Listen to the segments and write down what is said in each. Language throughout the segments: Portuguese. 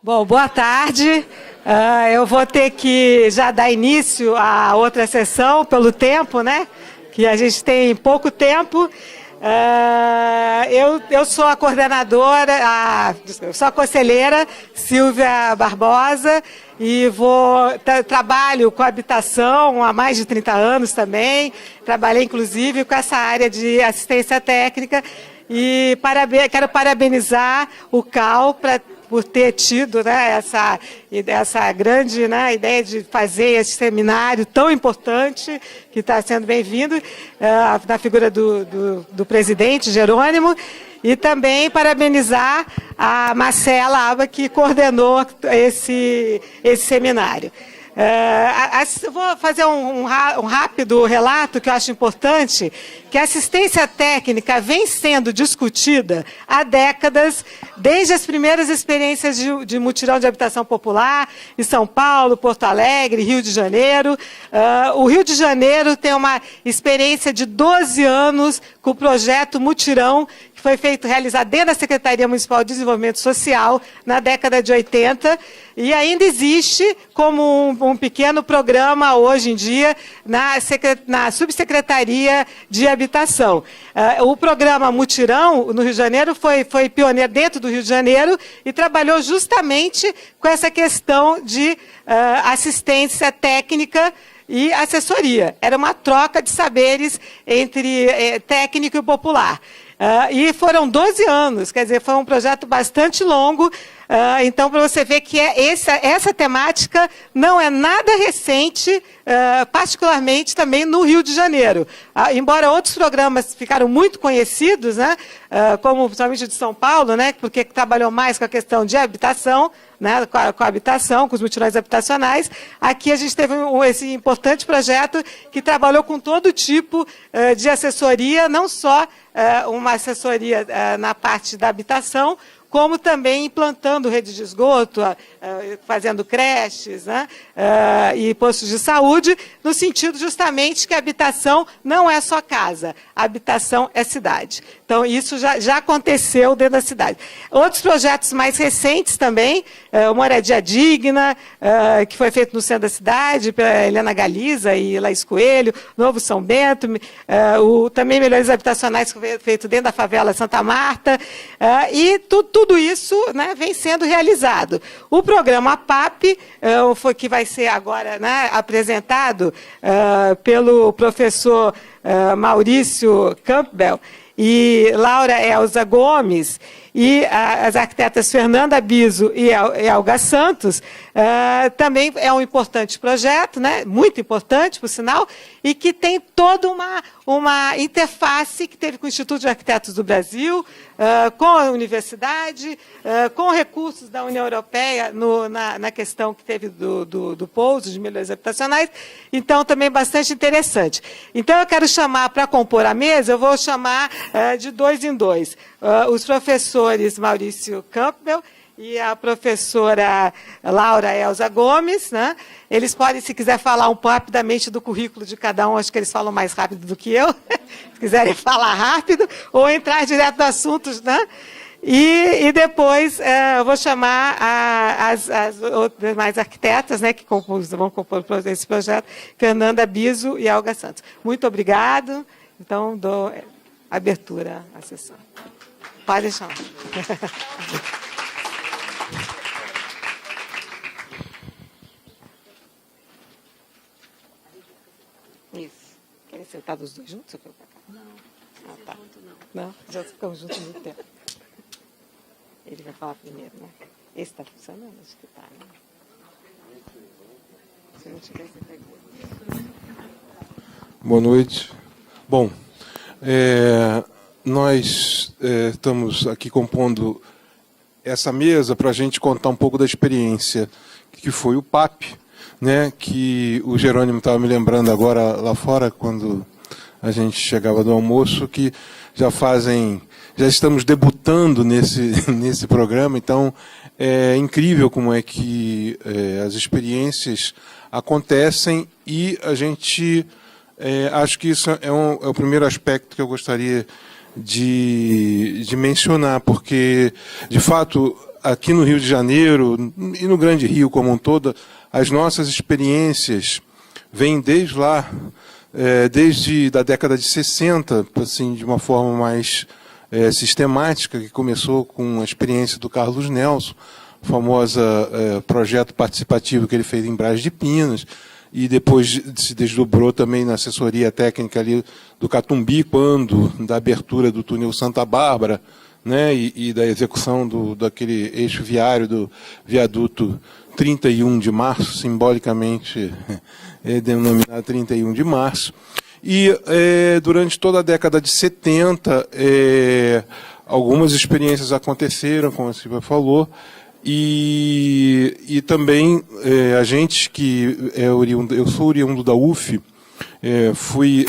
Bom, boa tarde. Eu vou ter que já dar início à outra sessão pelo tempo, né? Que a gente tem pouco tempo. Eu sou a coordenadora, sou a conselheira Silvia Barbosa e trabalho com habitação há mais de 30 anos também. Trabalhei, inclusive, com essa área de assistência técnica e quero parabenizar o CAL por ter tido, né, essa grande, né, ideia de fazer esse seminário tão importante, que está sendo bem-vindo, na figura do presidente Jerônimo, e também parabenizar a Marcela Aba, que coordenou esse seminário. Vou fazer um rápido relato que eu acho importante, que a assistência técnica vem sendo discutida há décadas, desde as primeiras experiências de mutirão de habitação popular, em São Paulo, Porto Alegre, Rio de Janeiro. O Rio de Janeiro tem uma experiência de 12 anos com o projeto Mutirão, que foi realizado dentro da Secretaria Municipal de Desenvolvimento Social na década de 80, e ainda existe como um pequeno programa hoje em dia na Subsecretaria de Habitação. O programa Mutirão no Rio de Janeiro foi pioneiro dentro do Rio de Janeiro e trabalhou justamente com essa questão de assistência técnica e assessoria. Era uma troca de saberes entre técnico e popular. E foram 12 anos, quer dizer, foi um projeto bastante longo. Então, para você ver que essa temática não é nada recente, particularmente também no Rio de Janeiro. Embora outros programas ficaram muito conhecidos, né, como principalmente o de São Paulo, né, porque trabalhou mais com a questão de habitação, né, com a habitação, com os mutirões habitacionais. Aqui a gente teve esse importante projeto que trabalhou com todo tipo de assessoria, não só uma assessoria na parte da habitação, como também implantando rede de esgoto, fazendo creches, né, e postos de saúde, no sentido justamente que a habitação não é só casa, a habitação é cidade. Então, isso já aconteceu dentro da cidade. Outros projetos mais recentes também, Moradia Digna, que foi feito no centro da cidade, pela Helena Galiza e Laís Coelho, Novo São Bento, também melhorias habitacionais que foi feito dentro da favela Santa Marta, e tudo isso, né, vem sendo realizado. O programa PAP, que vai ser agora, né, apresentado pelo professor Maurício Campbell e Laura Elza Gomes, e as arquitetas Fernanda Biso e Elga Santos, também é um importante projeto, né, muito importante, por sinal, e que tem toda uma interface que teve com o Instituto de Arquitetos do Brasil, com a universidade, com recursos da União Europeia na questão que teve do pouso de melhorias habitacionais. Então, também bastante interessante. Então, eu quero chamar, para compor a mesa, eu vou chamar de 2 em 2. Os professores Maurício Campbell e a professora Laura Elza Gomes, né? Eles podem, se quiser, falar rapidamente do currículo de cada um, acho que eles falam mais rápido do que eu, se quiserem falar rápido, ou entrar direto no assunto, né? E depois eu vou chamar as outras mais arquitetas, né, que vão compor esse projeto, Fernanda Biso e Elga Santos. Muito obrigado. Então, dou abertura à sessão. Pode chamar. Isso. Querem sentar os dois juntos? Não. Tá. Não? Já ficamos juntos há muito tempo. Ele vai falar primeiro, né? Esse está funcionando? Acho que está, né? Se não tiver, você pega. Boa noite. Bom, nós estamos aqui compondo essa mesa para a gente contar um pouco da experiência que foi o PAP, né, que o Jerônimo estava me lembrando agora lá fora, quando a gente chegava do almoço, que já estamos debutando nesse programa. Então, é incrível como é que as experiências acontecem, e a gente, acho que isso é o primeiro aspecto que eu gostaria de mencionar, porque, de fato, aqui no Rio de Janeiro e no Grande Rio como um todo, as nossas experiências vêm desde lá, desde da década de 60, assim, de uma forma mais sistemática, que começou com a experiência do Carlos Nelson, o famoso projeto participativo que ele fez em Braz de Pinas, e depois se desdobrou também na assessoria técnica ali do Catumbi, quando da abertura do túnel Santa Bárbara, né, e da execução daquele eixo viário do viaduto 31 de março, simbolicamente denominado 31 de março. E durante toda a década de 70, algumas experiências aconteceram, como a Silvia falou, e também a gente que é oriundo, eu sou oriundo da UF, fui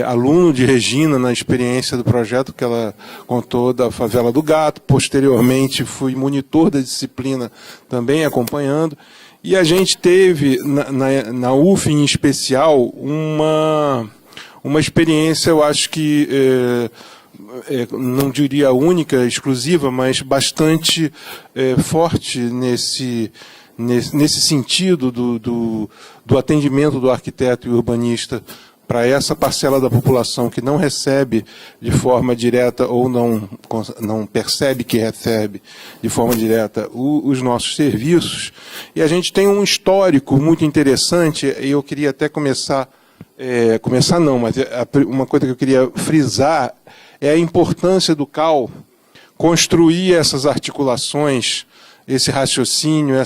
aluno de Regina na experiência do projeto que ela contou da Favela do Gato, posteriormente fui monitor da disciplina também acompanhando, e a gente teve na UF em especial uma experiência, eu acho que não diria única, exclusiva, mas bastante forte nesse sentido do atendimento do arquiteto e urbanista para essa parcela da população que não recebe de forma direta ou não percebe que recebe de forma direta os nossos serviços. E a gente tem um histórico muito interessante, e eu queria até começar não, mas uma coisa que eu queria frisar é a importância do CAL construir essas articulações, esse raciocínio,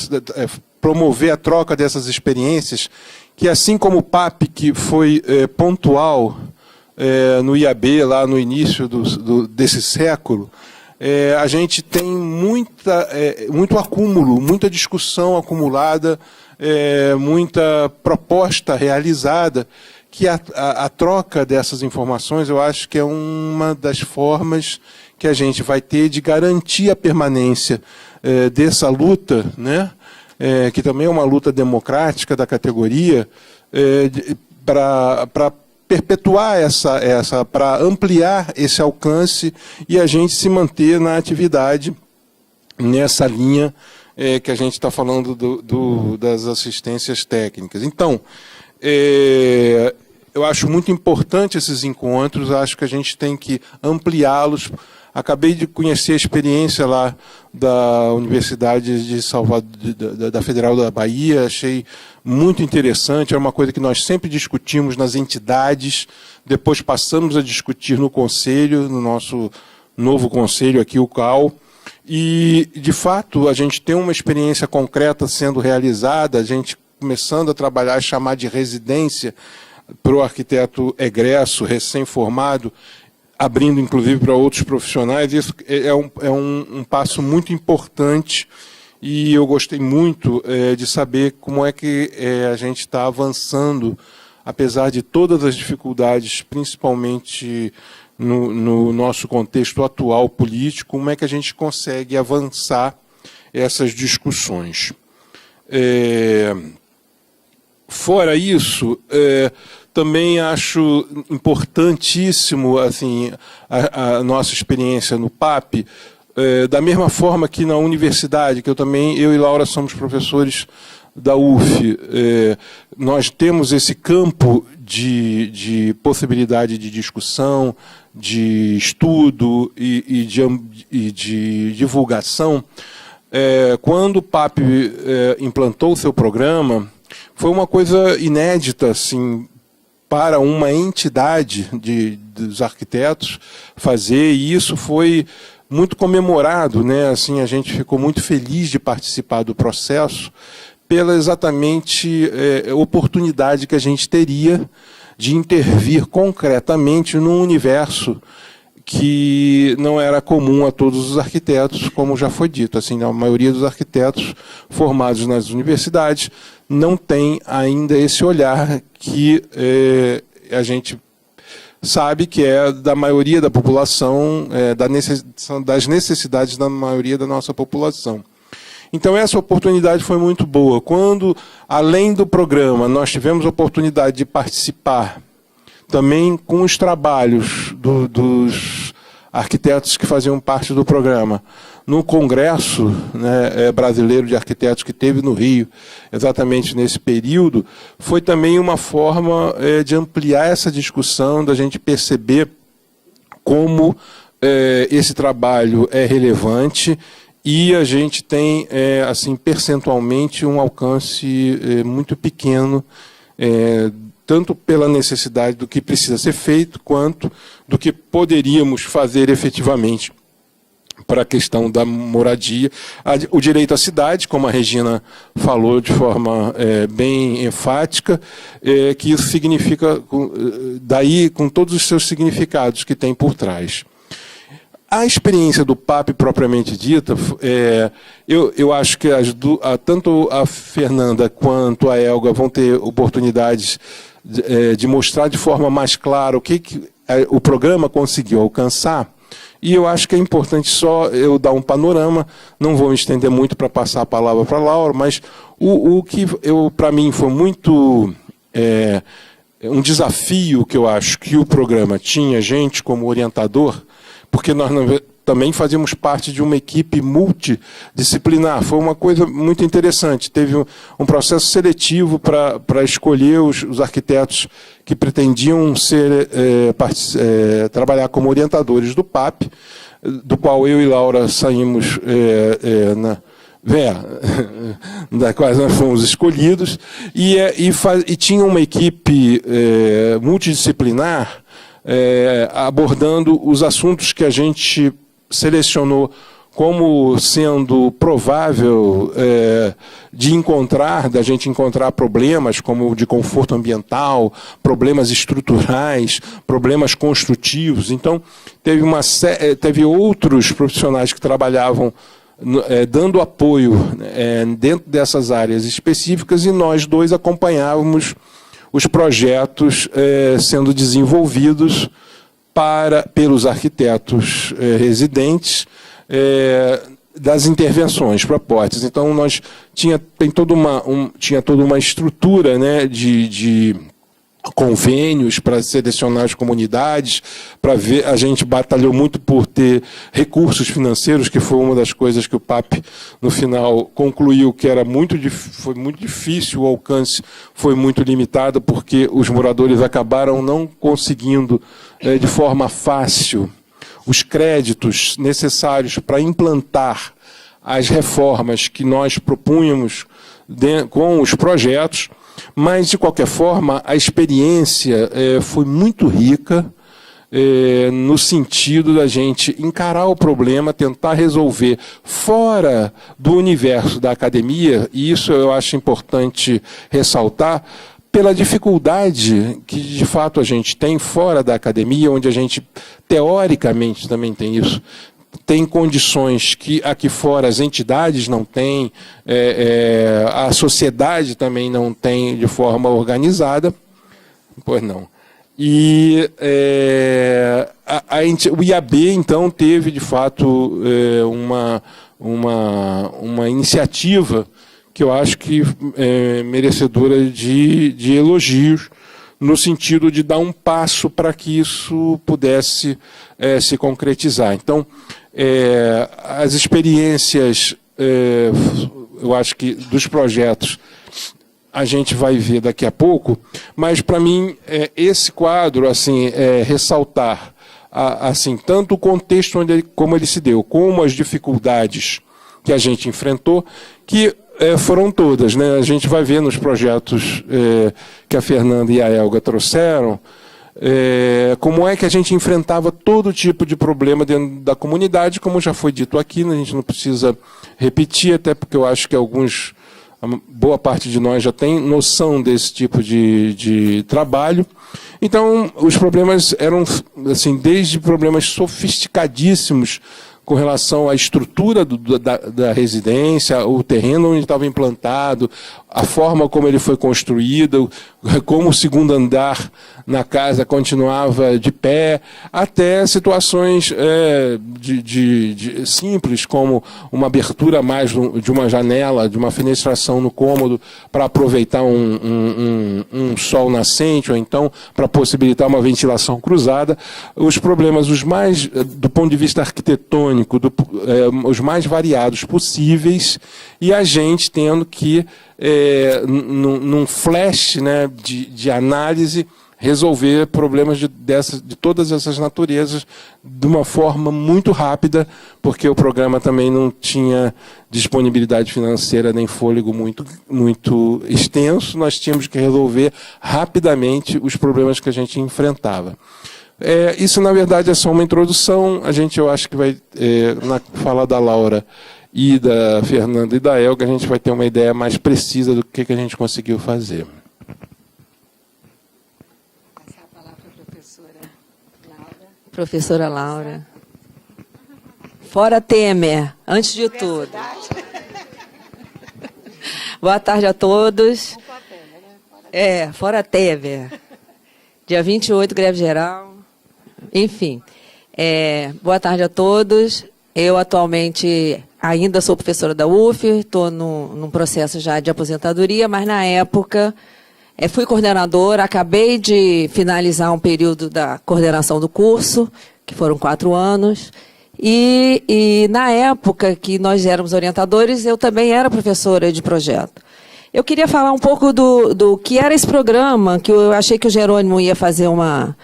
promover a troca dessas experiências, que assim como o PAP, que foi pontual no IAB, lá no início desse século, a gente tem muito acúmulo, muita discussão acumulada, muita proposta realizada, que a troca dessas informações, eu acho que é uma das formas que a gente vai ter de garantir a permanência dessa luta, né? Que também é uma luta democrática da categoria, para perpetuar para ampliar esse alcance e a gente se manter na atividade nessa linha que a gente está falando das assistências técnicas. Então, eu acho muito importante esses encontros, acho que a gente tem que ampliá-los. Acabei de conhecer a experiência lá da Universidade de Salvador, da Federal da Bahia, achei muito interessante, era uma coisa que nós sempre discutimos nas entidades, depois passamos a discutir no Conselho, no nosso novo Conselho aqui, o CAL, e, de fato, a gente tem uma experiência concreta sendo realizada, a gente começando a trabalhar e chamar de residência para o arquiteto egresso, recém-formado, abrindo inclusive para outros profissionais. Isso é um passo muito importante e eu gostei muito de saber como é que a gente está avançando, apesar de todas as dificuldades, principalmente no nosso contexto atual político, como é que a gente consegue avançar essas discussões. Fora isso, também acho importantíssimo assim, a nossa experiência no PAP, da mesma forma que na universidade, que eu e Laura somos professores da UF, nós temos esse campo de possibilidade de discussão, de estudo e de divulgação. Quando o PAP implantou o seu programa, foi uma coisa inédita, assim, para uma entidade dos arquitetos fazer, e isso foi muito comemorado, né? Assim, a gente ficou muito feliz de participar do processo pela exatamente oportunidade que a gente teria de intervir concretamente num universo que não era comum a todos os arquitetos, como já foi dito. Assim, a maioria dos arquitetos formados nas universidades não tem ainda esse olhar que a gente sabe que é da maioria da população, das necessidades da maioria da nossa população. Então, essa oportunidade foi muito boa. Quando, além do programa, nós tivemos a oportunidade de participar também com os trabalhos dos arquitetos que faziam parte do programa. No Congresso, né, Brasileiro de Arquitetos que teve no Rio, exatamente nesse período, foi também uma forma de ampliar essa discussão, da gente perceber como esse trabalho é relevante e a gente tem, assim, percentualmente, um alcance muito pequeno, tanto pela necessidade do que precisa ser feito, quanto do que poderíamos fazer efetivamente para a questão da moradia. O direito à cidade, como a Regina falou de forma bem enfática, que isso significa, daí com todos os seus significados que tem por trás. A experiência do PAP propriamente dita, eu acho que tanto a Fernanda quanto a Elga vão ter oportunidades de mostrar de forma mais clara o que o programa conseguiu alcançar. E eu acho que é importante só eu dar um panorama, não vou me estender muito para passar a palavra para a Laura, mas o que para mim foi muito um desafio que eu acho que o programa tinha, gente como orientador, porque nós também fazíamos parte de uma equipe multidisciplinar. Foi uma coisa muito interessante. Teve um processo seletivo para escolher os arquitetos que pretendiam trabalhar como orientadores do PAP, do qual eu e Laura saímos da quais nós fomos escolhidos, e tinha uma equipe multidisciplinar abordando os assuntos que a gente selecionou como sendo provável da gente encontrar problemas como de conforto ambiental, problemas estruturais, problemas construtivos. Então, teve outros profissionais que trabalhavam dando apoio dentro dessas áreas específicas, e nós dois acompanhávamos os projetos sendo desenvolvidos pelos arquitetos residentes das intervenções propostas. Então, tinha toda uma estrutura, né, de convênios para selecionar as comunidades, a gente batalhou muito por ter recursos financeiros, que foi uma das coisas que o PAP, no final, concluiu que foi muito difícil, o alcance foi muito limitado, porque os moradores acabaram não conseguindo, de forma fácil, os créditos necessários para implantar as reformas que nós propunhamos com os projetos. Mas, de qualquer forma, a experiência foi muito rica no sentido da gente encarar o problema, tentar resolver fora do universo da academia, e isso eu acho importante ressaltar, pela dificuldade que, de fato, a gente tem fora da academia, onde a gente, teoricamente, também tem isso, tem condições que aqui fora as entidades não têm, a sociedade também não tem de forma organizada. Pois não. E o IAB, então, teve, de fato, uma iniciativa que eu acho que é merecedora de elogios, no sentido de dar um passo para que isso pudesse se concretizar. Então, as experiências, eu acho que dos projetos, a gente vai ver daqui a pouco, mas, para mim, esse quadro, assim, ressaltar assim, tanto o contexto como ele se deu, como as dificuldades que a gente enfrentou, que foram todas, né? A gente vai ver nos projetos que a Fernanda e a Elga trouxeram, como é que a gente enfrentava todo tipo de problema dentro da comunidade, como já foi dito aqui, né? A gente não precisa repetir, até porque eu acho que boa parte de nós já tem noção desse tipo de trabalho. Então, os problemas eram, assim, desde problemas sofisticadíssimos com relação à estrutura da residência, o terreno onde estava implantado, a forma como ele foi construído, como o segundo andar na casa continuava de pé, até situações simples, como uma abertura mais de uma janela, de uma fenestração no cômodo, para aproveitar um sol nascente, ou então para possibilitar uma ventilação cruzada. Os problemas, do ponto de vista arquitetônico, os mais variados possíveis, e a gente tendo que, num flash, né, de análise, resolver problemas de todas essas naturezas de uma forma muito rápida, porque o programa também não tinha disponibilidade financeira nem fôlego muito extenso. Nós tínhamos que resolver rapidamente os problemas que a gente enfrentava. Isso, na verdade, é só uma introdução. Eu acho que vai, na fala da Laura e da Fernanda e da Elga, a gente vai ter uma ideia mais precisa do que a gente conseguiu fazer. Professora Laura. Fora Temer, antes de tudo. Boa tarde a todos. Fora Temer. Dia 28, greve geral. Enfim, boa tarde a todos. Eu atualmente ainda sou professora da UF, estou num processo já de aposentadoria, mas na época fui coordenadora, acabei de finalizar um período da coordenação do curso, que foram 4 anos, e na época que nós éramos orientadores, eu também era professora de projeto. Eu queria falar um pouco do que era esse programa, que eu achei que o Jerônimo ia fazer uma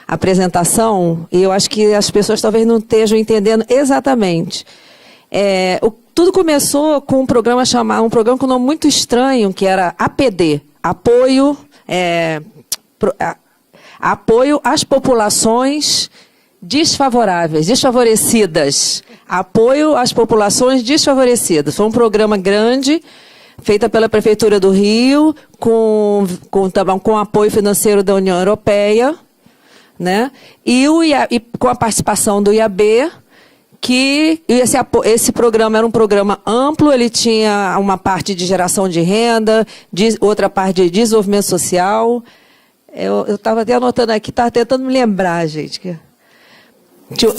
apresentação, e eu acho que as pessoas talvez não estejam entendendo exatamente. Tudo começou com um programa com um nome muito estranho, que era APD, Apoio às populações desfavorecidas. Apoio às populações desfavorecidas. Foi um programa grande, feito pela Prefeitura do Rio, com apoio financeiro da União Europeia, né? E com a participação do IAB, que esse programa era um programa amplo, ele tinha uma parte de geração de renda, outra parte de desenvolvimento social. Eu estava até anotando aqui, estava tentando me lembrar, gente.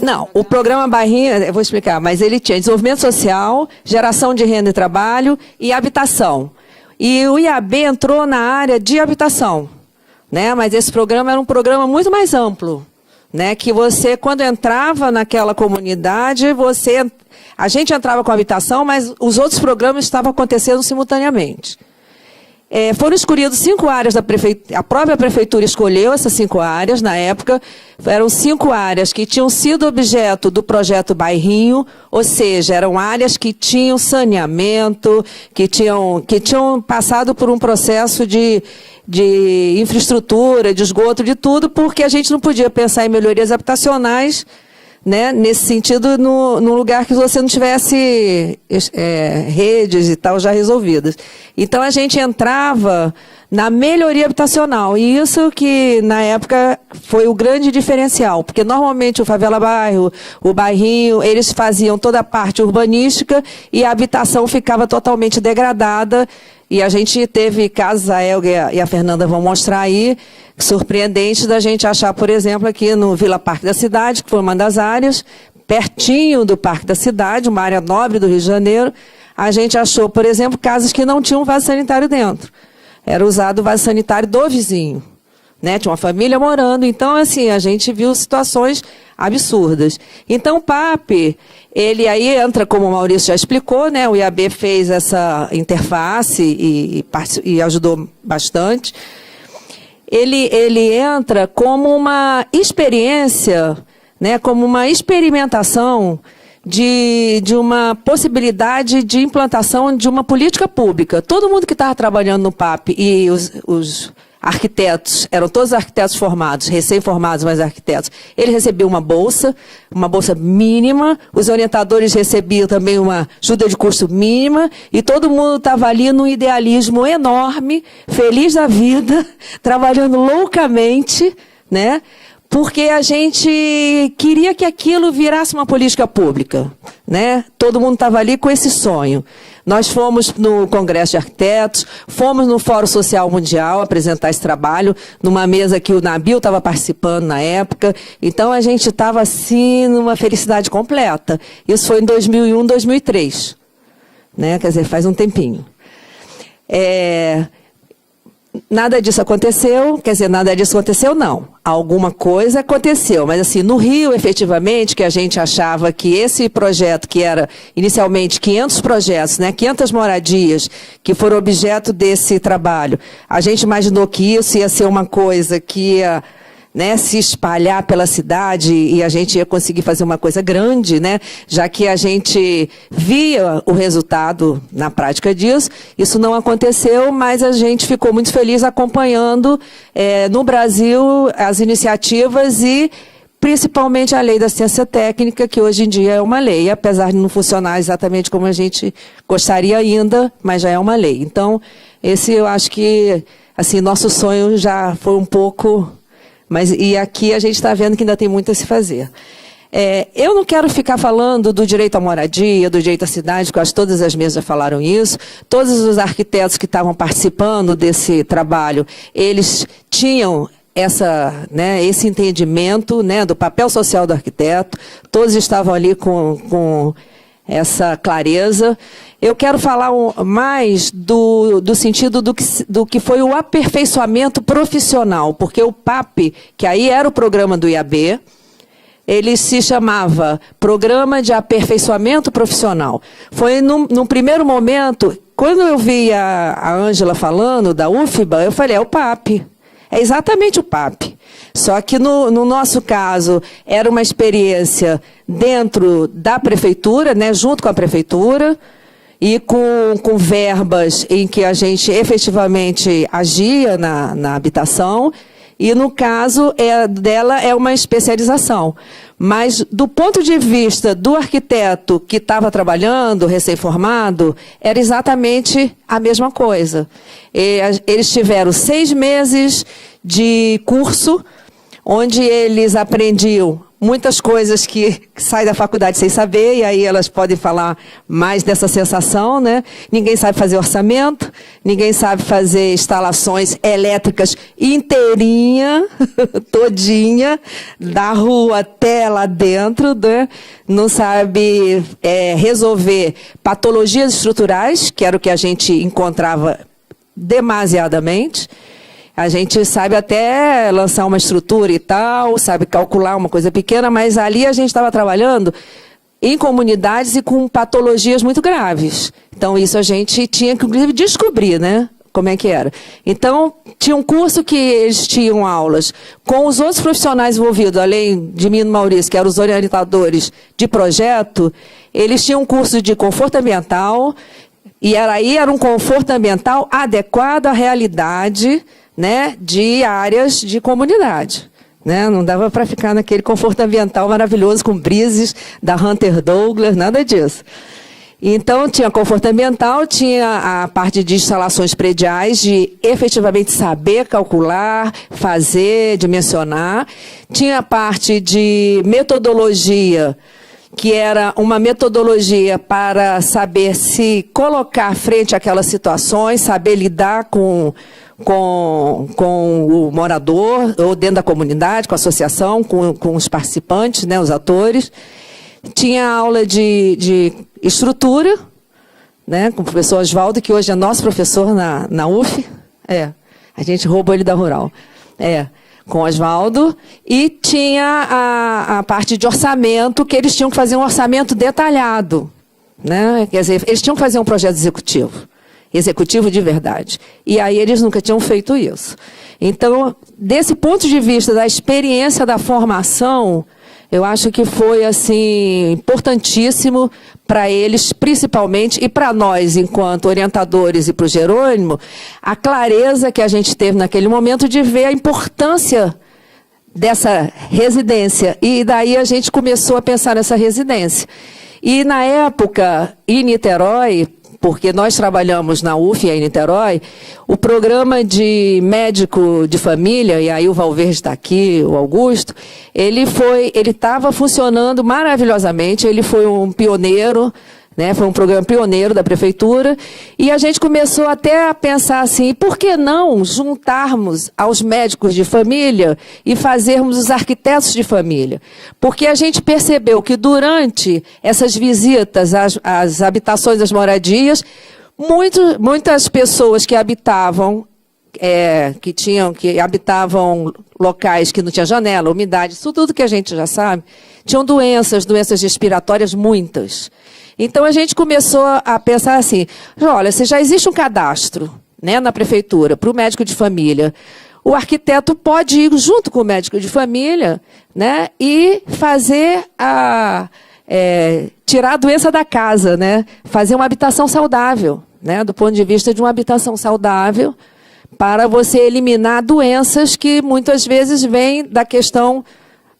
Não, o programa Bairrinho, eu vou explicar, mas ele tinha desenvolvimento social, geração de renda e trabalho e habitação. E o IAB entrou na área de habitação, né? Mas esse programa era um programa muito mais amplo. Né, que você, quando entrava naquela comunidade, a gente entrava com a habitação, mas os outros programas estavam acontecendo simultaneamente. Foram escolhidas 5 áreas da prefeitura, a própria prefeitura escolheu essas 5 áreas, na época, eram 5 áreas que tinham sido objeto do projeto Bairrinho, ou seja, eram áreas que tinham saneamento, que tinham passado por um processo de infraestrutura, de esgoto, de tudo, porque a gente não podia pensar em melhorias habitacionais, né, nesse sentido, num lugar que você não tivesse redes e tal já resolvidas. Então, a gente entrava na melhoria habitacional, e isso que, na época, foi o grande diferencial, porque, normalmente, o Favela Bairro, o Bairrinho, eles faziam toda a parte urbanística e a habitação ficava totalmente degradada. E a gente teve casos, a Elga e a Fernanda vão mostrar aí, surpreendentes da gente achar, por exemplo, aqui no Vila Parque da Cidade, que foi uma das áreas, pertinho do Parque da Cidade, uma área nobre do Rio de Janeiro, a gente achou, por exemplo, casas que não tinham vaso sanitário dentro. Era usado o vaso sanitário do vizinho, né? Tinha uma família morando. Então, assim, a gente viu situações absurdas. Então, o PAP, ele aí entra, como o Maurício já explicou, né? O IAB fez essa interface e ajudou bastante. Ele entra como uma experiência, né? Como uma experimentação de uma possibilidade de implantação de uma política pública. Todo mundo que estava trabalhando no PAP e os arquitetos, eram todos arquitetos formados, recém-formados, mas arquitetos, ele recebeu uma bolsa mínima, os orientadores recebiam também uma ajuda de custo mínima, e todo mundo estava ali num idealismo enorme, feliz da vida, trabalhando loucamente, né? Porque a gente queria que aquilo virasse uma política pública, né? Todo mundo estava ali com esse sonho. Nós fomos no Congresso de Arquitetos, fomos no Fórum Social Mundial apresentar esse trabalho, numa mesa que o Nabil estava participando na época. Então, a gente estava, assim, numa felicidade completa. Isso foi em 2001, 2003. Né? Quer dizer, faz um tempinho. Nada disso aconteceu, quer dizer, nada disso aconteceu, não. Alguma coisa aconteceu, mas assim, no Rio, efetivamente, que a gente achava que esse projeto, que era inicialmente 500 projetos, né, 500 moradias, que foram objeto desse trabalho, a gente imaginou que isso ia ser uma coisa que ia, né, se espalhar pela cidade e a gente ia conseguir fazer uma coisa grande, né, já que a gente via o resultado na prática disso. Isso não aconteceu, mas a gente ficou muito feliz acompanhando no Brasil as iniciativas e principalmente a lei da ciência técnica, que hoje em dia é uma lei, apesar de não funcionar exatamente como a gente gostaria ainda, mas já é uma lei. Então, esse eu acho que, assim, nosso sonho já foi um pouco... E aqui a gente está vendo que ainda tem muito a se fazer. Eu não quero ficar falando do direito à moradia, do direito à cidade, porque eu acho que todas as mesas já falaram isso. Todos os arquitetos que estavam participando desse trabalho, eles tinham esse entendimento, né, do papel social do arquiteto. Todos estavam ali com essa clareza. Eu quero falar mais do sentido do que foi o aperfeiçoamento profissional, porque o PAP, que aí era o programa do IAB, ele se chamava Programa de Aperfeiçoamento Profissional. Foi num primeiro momento, quando eu vi a Ângela falando da UFBA, eu falei, é o PAP. É exatamente o PAP. Só que no nosso caso era uma experiência dentro da prefeitura, né, junto com a prefeitura, e com verbas em que a gente efetivamente agia na habitação, e no caso dela é uma especialização. Mas do ponto de vista do arquiteto que estava trabalhando, recém-formado, era exatamente a mesma coisa. Eles tiveram 6 meses de curso, onde eles aprendiam muitas coisas que saem da faculdade sem saber, e aí elas podem falar mais dessa sensação, né? Ninguém sabe fazer orçamento, ninguém sabe fazer instalações elétricas inteirinha, todinha, da rua até lá dentro, né? Não sabe resolver patologias estruturais, que era o que a gente encontrava demasiadamente. A gente sabe até lançar uma estrutura e tal, sabe calcular uma coisa pequena, mas ali a gente estava trabalhando em comunidades e com patologias muito graves. Então, isso a gente tinha que, inclusive, descobrir, né? Como é que era. Então, tinha um curso que eles tinham aulas com os outros profissionais envolvidos, além de mim e do Maurício, que eram os orientadores de projeto, eles tinham um curso de conforto ambiental, e era um conforto ambiental adequado à realidade, né, de áreas de comunidade. Né? Não dava para ficar naquele conforto ambiental maravilhoso com brises da Hunter Douglas, nada disso. Então, tinha conforto ambiental, tinha a parte de instalações prediais, de efetivamente saber calcular, fazer, dimensionar. Tinha a parte de metodologia, que era uma metodologia para saber se colocar frente àquelas situações, saber lidar com o morador, ou dentro da comunidade, com a associação, com os participantes, né, os atores. Tinha aula de estrutura, né, com o professor Oswaldo, que hoje é nosso professor na UF. A gente roubou ele da Rural. Com o Oswaldo. E tinha a parte de orçamento, que eles tinham que fazer um orçamento detalhado. Né? Quer dizer, eles tinham que fazer um projeto executivo de verdade. E aí eles nunca tinham feito isso. Então, desse ponto de vista da experiência da formação, eu acho que foi assim importantíssimo para eles, principalmente, e para nós, enquanto orientadores, e para o Jerônimo, a clareza que a gente teve naquele momento de ver a importância dessa residência. E daí a gente começou a pensar nessa residência. E na época, em Niterói, porque nós trabalhamos na UF em Niterói, o programa de médico de família, e aí o Valverde está aqui, o Augusto, ele estava funcionando maravilhosamente, ele foi um pioneiro, né? Foi um programa pioneiro da prefeitura, e a gente começou até a pensar assim, por que não juntarmos aos médicos de família e fazermos os arquitetos de família? Porque a gente percebeu que durante essas visitas às habitações, às moradias, muitas pessoas que habitavam que habitavam locais que não tinha janela, umidade, isso tudo que a gente já sabe, tinham doenças respiratórias muitas. Então a gente começou a pensar assim, olha, se já existe um cadastro, né, na prefeitura para o médico de família, o arquiteto pode ir junto com o médico de família, né, e fazer tirar a doença da casa, né, fazer uma habitação saudável, né, do ponto de vista de uma habitação saudável, para você eliminar doenças que muitas vezes vêm da questão,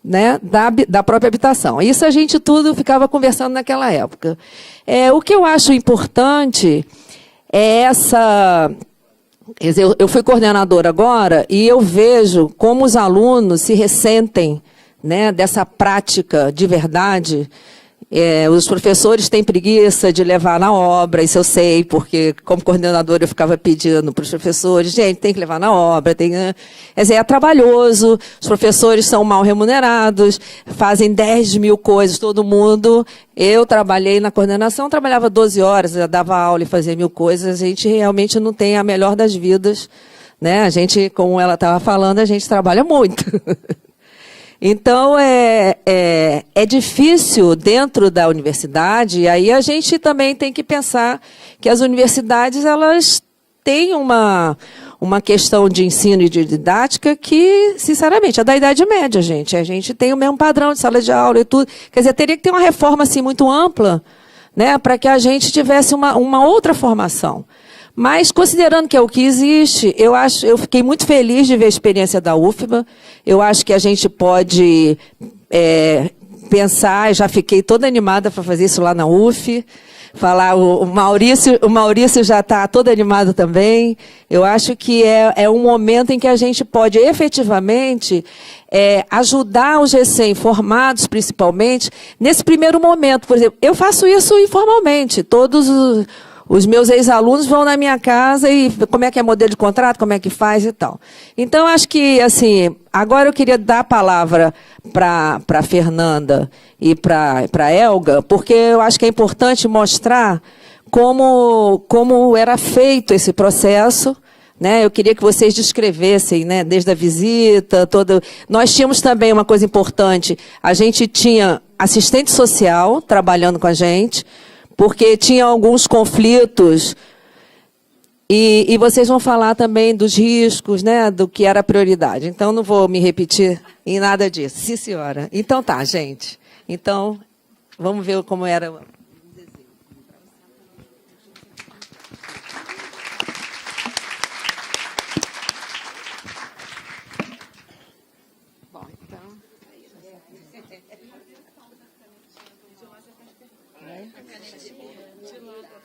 né, da própria habitação. Isso a gente tudo ficava conversando naquela época. O que eu acho importante é essa... Quer dizer, eu fui coordenadora agora e eu vejo como os alunos se ressentem, né, dessa prática de verdade. Os professores têm preguiça de levar na obra, isso eu sei, porque, como coordenadora, eu ficava pedindo para os professores, gente, tem que levar na obra, quer dizer, é trabalhoso, os professores são mal remunerados, fazem 10 mil coisas, todo mundo. Eu trabalhei na coordenação, trabalhava 12 horas, eu dava aula e fazia 1000 coisas, a gente realmente não tem a melhor das vidas, né? A gente, como ela estava falando, a gente trabalha muito. Então, é difícil dentro da universidade, e aí a gente também tem que pensar que as universidades elas têm uma questão de ensino e de didática que, sinceramente, é da Idade Média, gente. A gente tem o mesmo padrão de sala de aula e tudo. Quer dizer, teria que ter uma reforma assim, muito ampla, né, para que a gente tivesse uma outra formação. Mas, considerando que é o que existe, eu fiquei muito feliz de ver a experiência da UFBA. Eu acho que a gente pode pensar, já fiquei toda animada para fazer isso lá na UF. Falar, o Maurício já está todo animado também. Eu acho que é um momento em que a gente pode efetivamente ajudar os recém-formados, principalmente, nesse primeiro momento. Por exemplo, eu faço isso informalmente. Todos os meus ex-alunos vão na minha casa e como é que é modelo de contrato, como é que faz e tal. Então, acho que, assim, agora eu queria dar a palavra para a Fernanda e para a Elga, porque eu acho que é importante mostrar como era feito esse processo, né? Eu queria que vocês descrevessem, né, desde a visita, toda. Nós tínhamos também uma coisa importante, a gente tinha assistente social trabalhando com a gente, porque tinha alguns conflitos, e vocês vão falar também dos riscos, né, do que era a prioridade. Então, não vou me repetir em nada disso. Sim, senhora. Então, tá, gente. Então, vamos ver como era. Bom, então...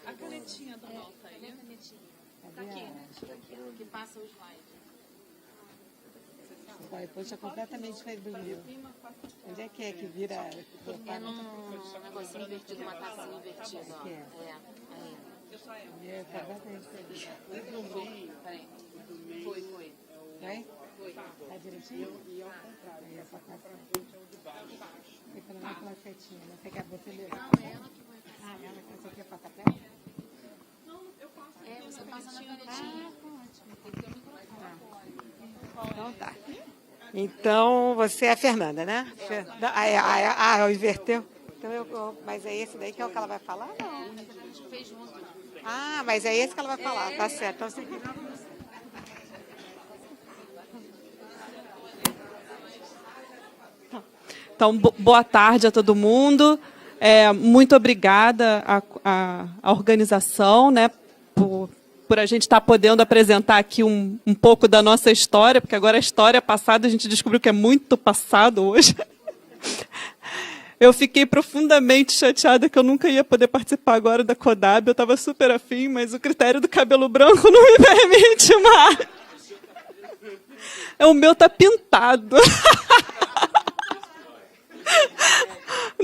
A canetinha do Malta aí. Tá aqui, que passa o slide. Depois é completamente diferente do meu. Onde é que vira? É num negocinho invertido, uma tacinha invertida, ó. Aí. É completamente diferente. Peraí. Foi. Vai? Tá direitinho? E ao contrário. Aí essa taça. Fica naquela setinha, né? Você quer você ler? Não, ela que vai. Ah, ela quer você quer passar pra ela? Você passa na canetinha. Então tá. Então, você é a Fernanda, né? Inverteu. Então, mas é esse daí que é o que ela vai falar? Não. A gente fez junto. Ah, mas é esse que ela vai falar. Tá certo. Então, você... Então, boa tarde a todo mundo. Muito obrigada à organização, né, por a gente estar podendo apresentar aqui um pouco da nossa história, porque agora a história passada a gente descobriu que é muito passado hoje. Eu fiquei profundamente chateada que eu nunca ia poder participar agora da CODAB. Eu estava super afim, mas o critério do cabelo branco não me permite mais. O meu está pintado.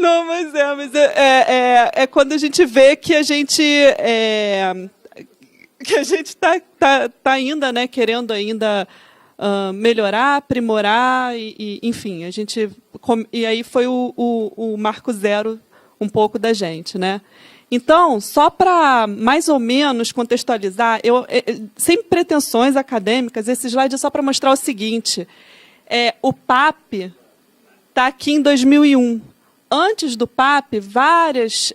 Não, mas é quando a gente vê que a gente está ainda, né, querendo ainda melhorar, aprimorar, enfim, e aí foi o marco zero um pouco da gente, né? Então, só para mais ou menos contextualizar, sem pretensões acadêmicas, esse slide é só para mostrar o seguinte: o PAP está aqui em 2001. Antes do PAP, várias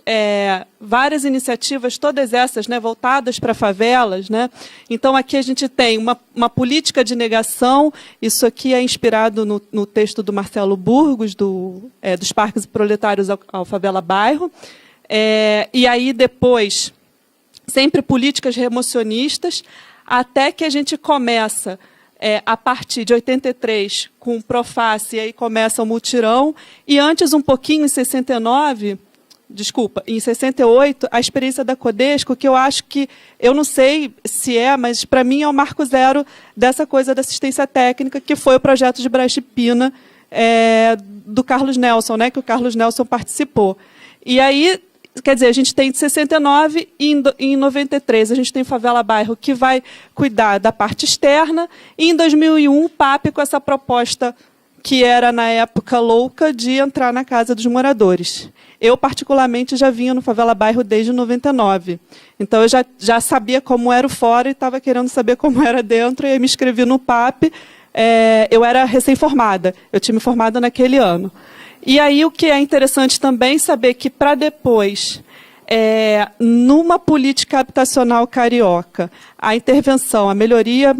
iniciativas, todas essas, né, voltadas para favelas, né? Então, aqui a gente tem uma política de negação. Isso aqui é inspirado no texto do Marcelo Burgos, dos Parques Proletários ao Favela Bairro. E aí, depois, sempre políticas remocionistas, até que a gente começa... a partir de 83, com o Proface, e aí começa o mutirão, e antes um pouquinho, em 68, a experiência da Codesco, que eu acho que, eu não sei se mas para mim é o marco zero dessa coisa da assistência técnica, que foi o projeto de Brecht Pina, do Carlos Nelson, né, que o Carlos Nelson participou. E aí, quer dizer, a gente tem de 69 e em 93 a gente tem Favela Bairro, que vai cuidar da parte externa, e em 2001 o PAP com essa proposta que era, na época, louca, de entrar na casa dos moradores. Eu, particularmente, já vinha no Favela Bairro desde 99. Então, eu já sabia como era o fora e estava querendo saber como era dentro, e aí me inscrevi no PAP. Eu era recém-formada, eu tinha me formado naquele ano. E aí o que é interessante também saber que, para depois, numa política habitacional carioca, a intervenção, a melhoria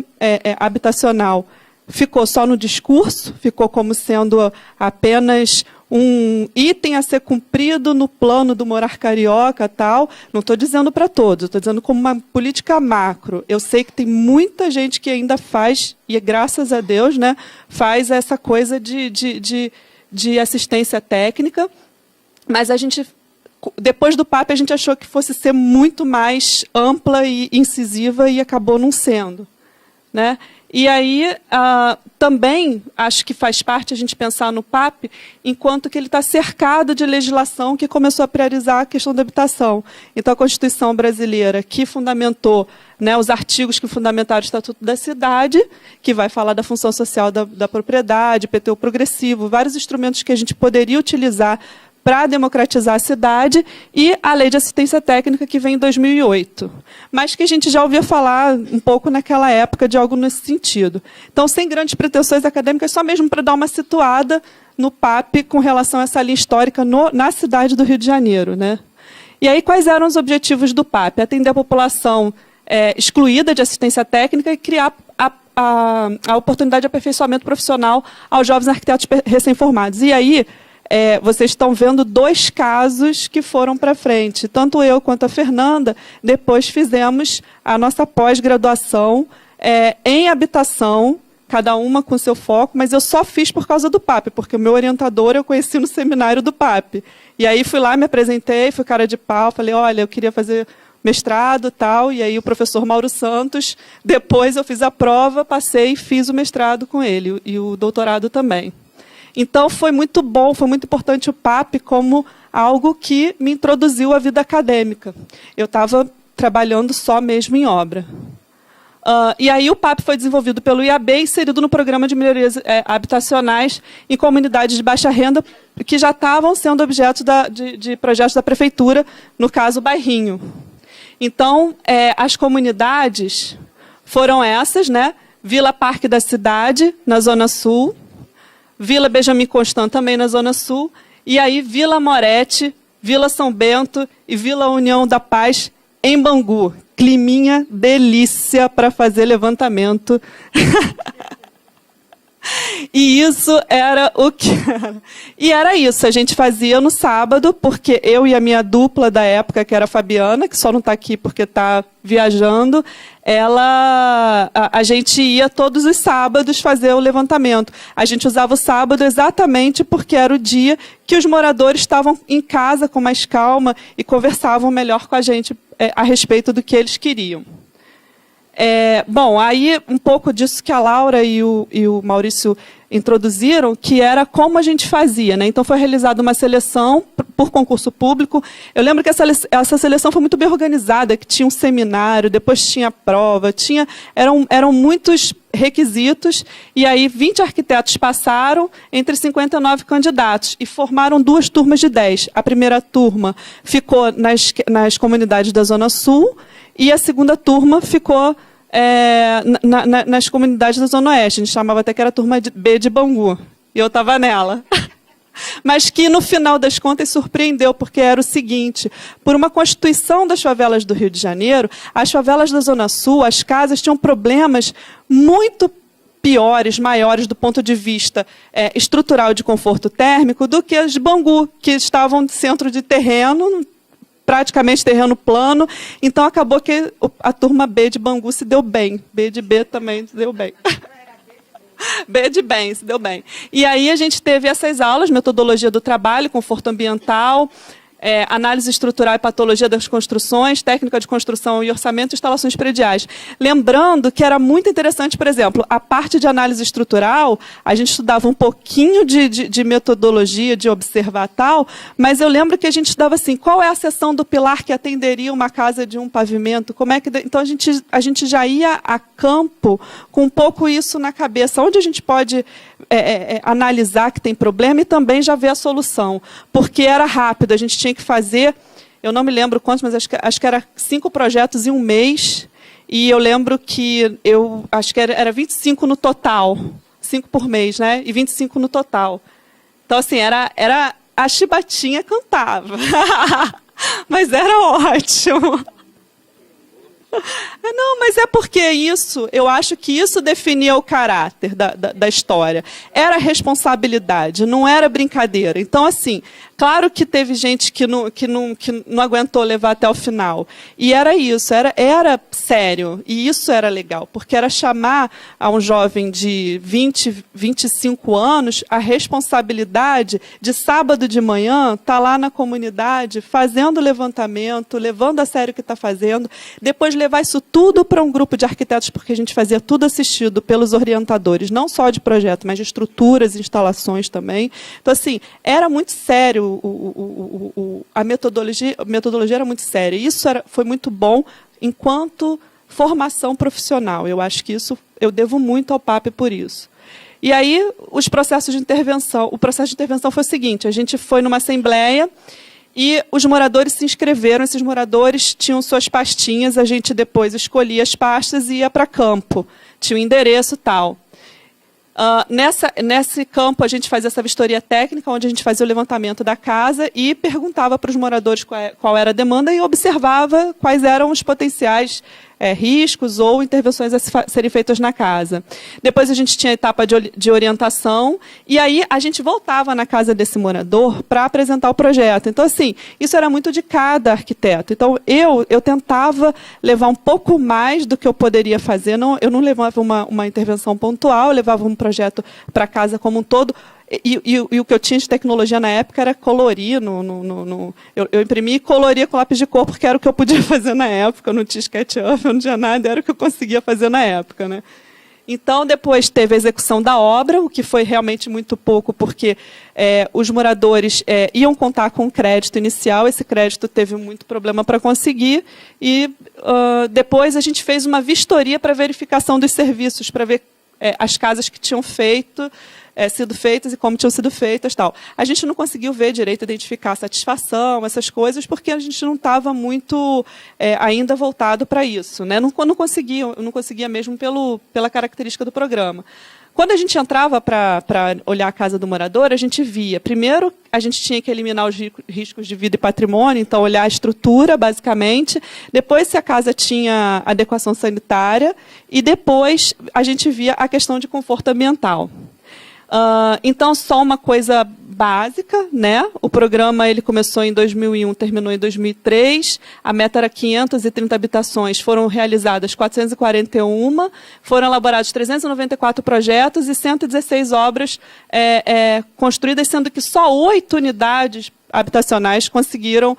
habitacional ficou só no discurso, ficou como sendo apenas um item a ser cumprido no plano do morar carioca, tal. Não estou dizendo para todos, estou dizendo como uma política macro. Eu sei que tem muita gente que ainda faz, e graças a Deus, né, faz essa coisa de assistência técnica, mas a gente, depois do PAP, a gente achou que fosse ser muito mais ampla e incisiva e acabou não sendo, né? E aí, também, acho que faz parte a gente pensar no PAP enquanto que ele está cercado de legislação que começou a priorizar a questão da habitação. Então, a Constituição brasileira, que fundamentou, né, os artigos que fundamentaram o Estatuto da Cidade, que vai falar da função social da propriedade, PTU progressivo, vários instrumentos que a gente poderia utilizar para democratizar a cidade, e a Lei de Assistência Técnica, que vem em 2008. Mas que a gente já ouvia falar um pouco naquela época de algo nesse sentido. Então, sem grandes pretensões acadêmicas, só mesmo para dar uma situada no PAP com relação a essa linha histórica na cidade do Rio de Janeiro, né? E aí, quais eram os objetivos do PAP? Atender a população excluída de assistência técnica e criar a oportunidade de aperfeiçoamento profissional aos jovens arquitetos recém-formados. E aí, vocês estão vendo 2 casos que foram para frente. Tanto eu quanto a Fernanda, depois fizemos a nossa pós-graduação em habitação, cada uma com seu foco, mas eu só fiz por causa do PAP, porque o meu orientador eu conheci no seminário do PAP. E aí fui lá, me apresentei, fui cara de pau, falei, olha, eu queria fazer mestrado, tal, e aí o professor Mauro Santos, depois eu fiz a prova, passei e fiz o mestrado com ele, e o doutorado também. Então, foi muito bom, foi muito importante o PAP como algo que me introduziu à vida acadêmica. Eu estava trabalhando só mesmo em obra. E aí o PAP foi desenvolvido pelo IAB, inserido no programa de melhorias habitacionais em comunidades de baixa renda, que já estavam sendo objeto de projetos da prefeitura, no caso, o Bairrinho. Então, as comunidades foram essas, né? Vila Parque da Cidade, na Zona Sul, Vila Benjamin Constant, também na Zona Sul, e aí Vila Moretti, Vila São Bento e Vila União da Paz, em Bangu. Climinha delícia para fazer levantamento. E isso era o que era. E era isso, a gente fazia no sábado, porque eu e a minha dupla da época, que era a Fabiana, que só não está aqui porque está viajando, a gente ia todos os sábados fazer o levantamento. A gente usava o sábado exatamente porque era o dia que os moradores estavam em casa com mais calma e conversavam melhor com a gente a respeito do que eles queriam. Bom, aí um pouco disso que a Laura e o Maurício introduziram, que era como a gente fazia, né? Então foi realizada uma seleção por concurso público. Eu lembro que essa seleção foi muito bem organizada, que tinha um seminário, depois tinha prova, eram muitos requisitos, e aí 20 arquitetos passaram entre 59 candidatos e formaram 2 turmas de 10. A primeira turma ficou nas comunidades da Zona Sul e a segunda turma ficou nas comunidades da Zona Oeste. A gente chamava até que era a turma B de Bangu. E eu estava nela. Mas que, no final das contas, surpreendeu, porque era o seguinte: por uma constituição das favelas do Rio de Janeiro, as favelas da Zona Sul, as casas tinham problemas muito piores, maiores do ponto de vista estrutural de conforto térmico do que as de Bangu, que estavam no centro de terreno, praticamente terreno plano. Então, acabou que a turma B de Bangu se deu bem. B de B também se deu bem. B de bem, se deu bem. E aí a gente teve essas aulas, metodologia do trabalho, conforto ambiental, análise estrutural e patologia das construções, técnica de construção e orçamento e instalações prediais. Lembrando que era muito interessante, por exemplo, a parte de análise estrutural, a gente estudava um pouquinho de metodologia, de observar tal, mas eu lembro que a gente estudava assim, qual é a seção do pilar que atenderia uma casa de um pavimento? Então a gente já ia a campo com um pouco isso na cabeça, onde a gente pode analisar que tem problema e também já ver a solução, porque era rápido, a gente tinha que fazer, eu não me lembro quantos, mas acho que era 5 projetos em um mês, e eu lembro que acho que era 25 no total, 5 por mês, né? E 25 no total. Então, assim, era a chibatinha cantava, mas era ótimo. Não, mas é porque eu acho que isso definia o caráter da história. Era responsabilidade, não era brincadeira. Então, assim, claro que teve gente que não aguentou levar até o final. E era isso, era sério. E isso era legal, porque era chamar a um jovem de 20, 25 anos a responsabilidade de sábado de manhã estar lá na comunidade, fazendo levantamento, levando a sério o que está fazendo, depois levar isso tudo para um grupo de arquitetos, porque a gente fazia tudo assistido pelos orientadores, não só de projeto, mas de estruturas, instalações também. Então, assim, era muito sério, a metodologia era muito séria. Isso foi muito bom enquanto formação profissional. Eu acho que eu devo muito ao PAP por isso. E aí, os processos de intervenção. O processo de intervenção foi o seguinte: a gente foi numa assembleia e os moradores se inscreveram. Esses moradores tinham suas pastinhas, a gente depois escolhia as pastas e ia para campo. Tinha o endereço e tal. Nesse campo, a gente fazia essa vistoria técnica, onde a gente fazia o levantamento da casa e perguntava para os moradores qual era a demanda e observava quais eram os potenciais riscos ou intervenções a serem feitas na casa. Depois a gente tinha a etapa de orientação, e aí a gente voltava na casa desse morador para apresentar o projeto. Então, assim, isso era muito de cada arquiteto. Então, eu tentava levar um pouco mais do que eu poderia fazer. Eu não levava uma intervenção pontual, eu levava um projeto para a casa como um todo. E o que eu tinha de tecnologia na época era colorir. Eu imprimia e coloria com lápis de cor, porque era o que eu podia fazer na época. Eu não tinha SketchUp, eu não tinha nada, era o que eu conseguia fazer na época, né? Então, depois teve a execução da obra, o que foi realmente muito pouco, porque os moradores iam contar com crédito inicial, esse crédito teve muito problema para conseguir, e depois a gente fez uma vistoria para verificação dos serviços, para ver as casas que tinham sido feitas e como tinham sido feitas, tal. A gente não conseguiu ver direito, identificar a satisfação, essas coisas, porque a gente não estava muito ainda voltado para isso, né? Eu não conseguia mesmo pela característica do programa. Quando a gente entrava para olhar a casa do morador, a gente via, primeiro, a gente tinha que eliminar os riscos de vida e patrimônio, então olhar a estrutura, basicamente, depois se a casa tinha adequação sanitária, e depois a gente via a questão de conforto ambiental. Então, só uma coisa básica, né? O programa ele começou em 2001, terminou em 2003. A meta era 530 habitações, foram realizadas 441, foram elaborados 394 projetos e 116 obras construídas, sendo que só 8 unidades habitacionais conseguiram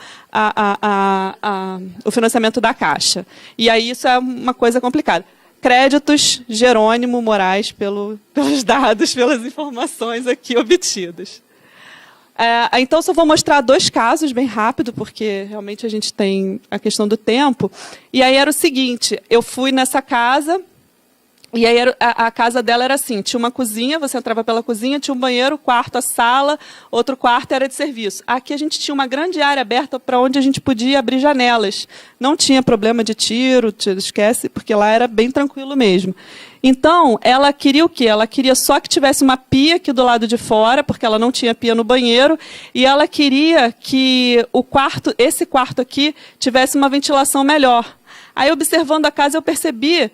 o financiamento da Caixa. E aí isso é uma coisa complicada. créditos Jerônimo Moraes pelos dados, pelas informações aqui obtidas. Então, só vou mostrar 2 casos bem rápido, porque realmente a gente tem a questão do tempo. E aí era o seguinte, eu fui nessa casa, e aí a casa dela era assim, tinha uma cozinha, você entrava pela cozinha, tinha um banheiro, quarto, a sala, outro quarto era de serviço. Aqui a gente tinha uma grande área aberta para onde a gente podia abrir janelas. Não tinha problema de tiro, esquece, porque lá era bem tranquilo mesmo. Então, ela queria o quê? Ela queria só que tivesse uma pia aqui do lado de fora, porque ela não tinha pia no banheiro, e ela queria que esse quarto aqui tivesse uma ventilação melhor. Aí, observando a casa, eu percebi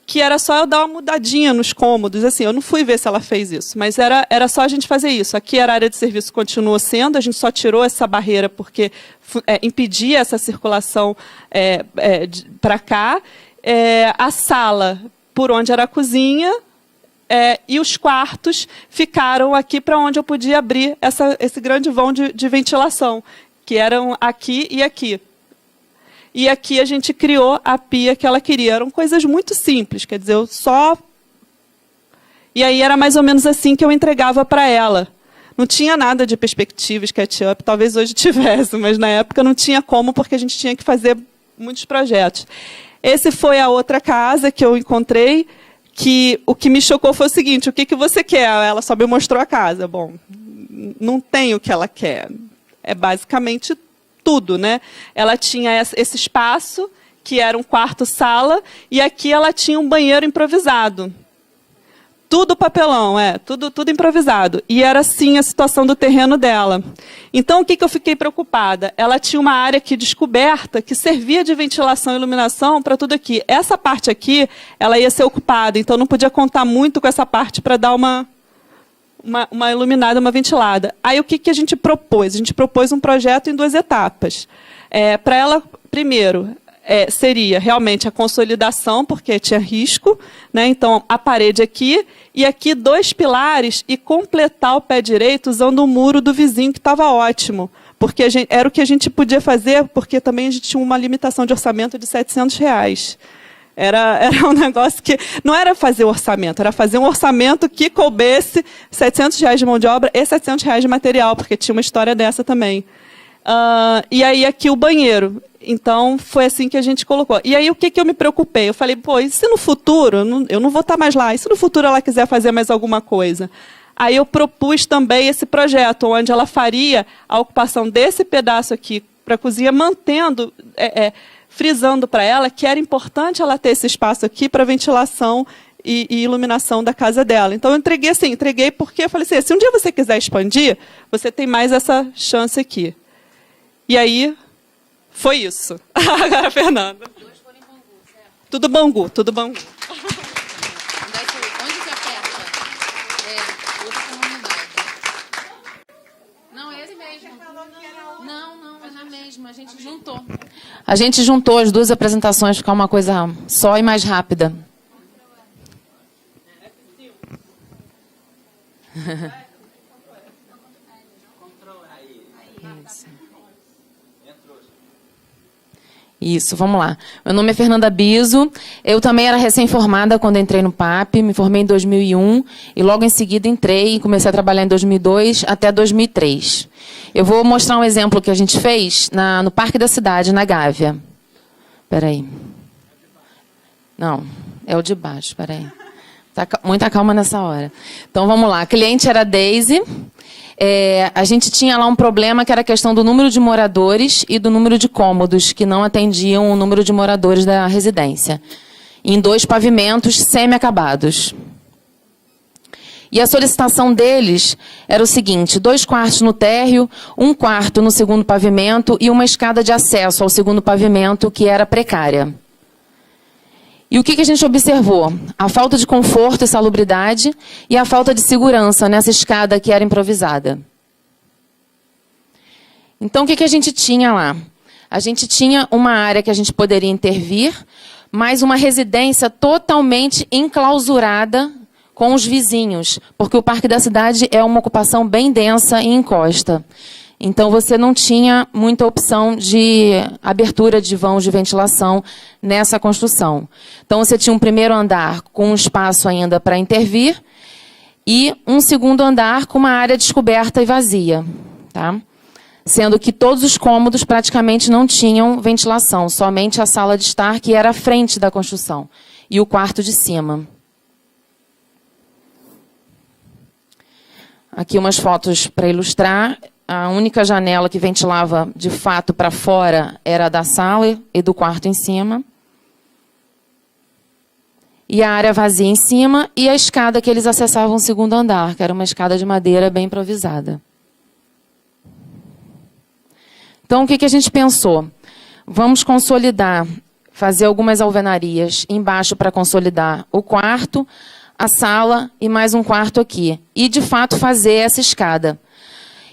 que era só eu dar uma mudadinha nos cômodos. Assim, eu não fui ver se ela fez isso, mas era só a gente fazer isso. Aqui era a área de serviço, continuou sendo, a gente só tirou essa barreira porque impedia essa circulação para cá. A sala, por onde era a cozinha, e os quartos ficaram aqui para onde eu podia abrir esse grande vão de ventilação, que eram aqui e aqui. E aqui a gente criou a pia que ela queria. Eram coisas muito simples, quer dizer, eu só... E aí era mais ou menos assim que eu entregava para ela. Não tinha nada de perspectiva, SketchUp, talvez hoje tivesse, mas na época não tinha como, porque a gente tinha que fazer muitos projetos. Esse foi a outra casa que eu encontrei, que o que me chocou foi o seguinte, o que você quer? Ela só me mostrou a casa. Bom, não tem o que ela quer. É basicamente tudo, né? Ela tinha esse espaço, que era um quarto-sala, e aqui ela tinha um banheiro improvisado. Tudo papelão, tudo improvisado. E era assim a situação do terreno dela. Então, o que eu fiquei preocupada? Ela tinha uma área aqui descoberta que servia de ventilação e iluminação para tudo aqui. Essa parte aqui, ela ia ser ocupada, então não podia contar muito com essa parte para dar uma iluminada, uma ventilada. Aí, o que a gente propôs? A gente propôs um projeto em 2 etapas. Para ela, primeiro... seria realmente a consolidação, porque tinha risco, né? Então, a parede aqui, e aqui 2 pilares, e completar o pé direito usando o muro do vizinho, que estava ótimo. Porque era o que a gente podia fazer, porque também a gente tinha uma limitação de orçamento de R$700. Era um negócio que... Não era fazer orçamento, era fazer um orçamento que coubesse R$700 de mão de obra e R$700 de material, porque tinha uma história dessa também. E aí, aqui o banheiro. Então, foi assim que a gente colocou. E aí, o que eu me preocupei? Eu falei, pô, e se no futuro, eu não vou estar mais lá, e se no futuro ela quiser fazer mais alguma coisa? Aí eu propus também esse projeto, onde ela faria a ocupação desse pedaço aqui para a cozinha, mantendo, frisando para ela que era importante ela ter esse espaço aqui para ventilação e iluminação da casa dela. Então, eu entreguei porque eu falei assim, se um dia você quiser expandir, você tem mais essa chance aqui. E aí... Foi isso. Agora, Fernanda. 2 foram em Bangu, certo? Tudo Bangu, tudo Bangu. Onde que aperta? Outra comunidade. Não, é esse mesmo. Não, é na mesma. A gente juntou. A gente juntou as 2 apresentações, ficar uma coisa só e mais rápida. Isso, vamos lá. Meu nome é Fernanda Biso. Eu também era recém-formada quando entrei no PAP. Me formei em 2001 e logo em seguida entrei e comecei a trabalhar em 2002 até 2003. Eu vou mostrar um exemplo que a gente fez no Parque da Cidade, na Gávea. Espera aí. Não, é o de baixo, espera aí. Tá muita calma nessa hora. Então, vamos lá. A cliente era a Daisy. A gente tinha lá um problema que era a questão do número de moradores e do número de cômodos, que não atendiam o número de moradores da residência, em 2 pavimentos semi-acabados. E a solicitação deles era o seguinte, 2 quartos no térreo, 1 quarto no segundo pavimento e uma escada de acesso ao segundo pavimento, que era precária. E o que a gente observou? A falta de conforto e salubridade e a falta de segurança nessa escada que era improvisada. Então, o que a gente tinha lá? A gente tinha uma área que a gente poderia intervir, mas uma residência totalmente enclausurada com os vizinhos, porque o Parque da Cidade é uma ocupação bem densa e encosta. Então, você não tinha muita opção de abertura de vãos de ventilação nessa construção. Então, você tinha um primeiro andar com um espaço ainda para intervir e um segundo andar com uma área descoberta e vazia, tá? Sendo que todos os cômodos praticamente não tinham ventilação, somente a sala de estar, que era à frente da construção, e o quarto de cima. Aqui umas fotos para ilustrar. A única janela que ventilava, de fato, para fora era a da sala e do quarto em cima. E a área vazia em cima e a escada que eles acessavam o segundo andar, que era uma escada de madeira bem improvisada. Então, o que a gente pensou? Vamos consolidar, fazer algumas alvenarias embaixo para consolidar o quarto, a sala e mais um quarto aqui. E, de fato, fazer essa escada.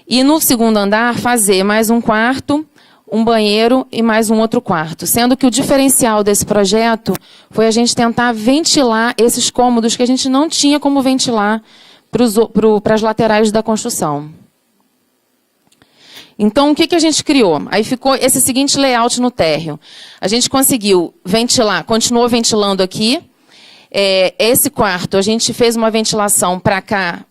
E no segundo andar, fazer mais um quarto, um banheiro e mais um outro quarto. Sendo que o diferencial desse projeto foi a gente tentar ventilar esses cômodos que a gente não tinha como ventilar para as laterais da construção. Então, o que a gente criou? Aí ficou esse seguinte layout no térreo. A gente conseguiu ventilar, continuou ventilando aqui. Esse quarto, a gente fez uma ventilação para cá,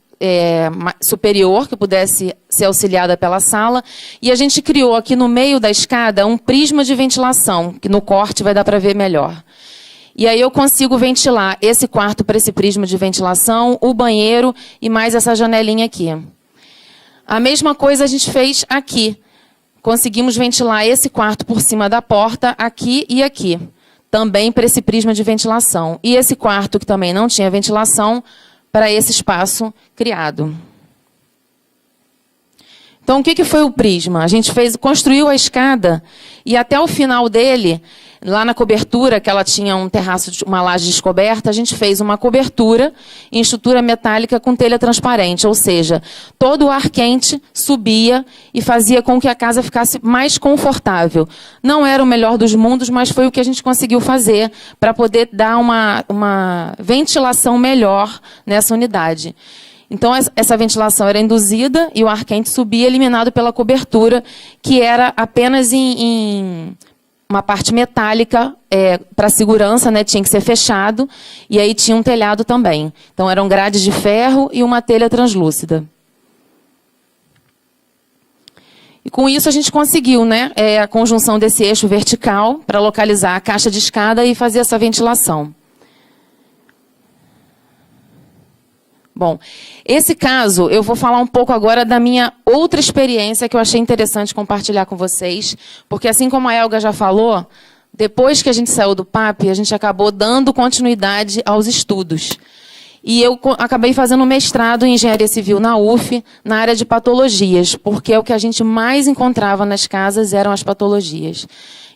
superior, que pudesse ser auxiliada pela sala, e a gente criou aqui no meio da escada um prisma de ventilação, que no corte vai dar para ver melhor. E aí eu consigo ventilar esse quarto para esse prisma de ventilação, o banheiro e mais essa janelinha aqui. A mesma coisa a gente fez aqui. Conseguimos ventilar esse quarto por cima da porta, aqui e aqui. Também para esse prisma de ventilação. E esse quarto, que também não tinha ventilação, para esse espaço criado. Então, o que foi o prisma? A gente construiu a escada e até o final dele, lá na cobertura, que ela tinha um terraço, uma laje descoberta, a gente fez uma cobertura em estrutura metálica com telha transparente, ou seja, todo o ar quente subia e fazia com que a casa ficasse mais confortável. Não era o melhor dos mundos, mas foi o que a gente conseguiu fazer para poder dar uma ventilação melhor nessa unidade. Então, essa ventilação era induzida e o ar quente subia, eliminado pela cobertura, que era apenas em uma parte metálica para segurança, né, tinha que ser fechado, e aí tinha um telhado também. Então, eram grades de ferro e uma telha translúcida. E com isso a gente conseguiu, né, a conjunção desse eixo vertical para localizar a caixa de escada e fazer essa ventilação. Bom, esse caso, eu vou falar um pouco agora da minha outra experiência que eu achei interessante compartilhar com vocês, porque assim como a Elga já falou, depois que a gente saiu do PAP, a gente acabou dando continuidade aos estudos. E eu acabei fazendo um mestrado em Engenharia Civil na UF, na área de patologias, porque o que a gente mais encontrava nas casas eram as patologias.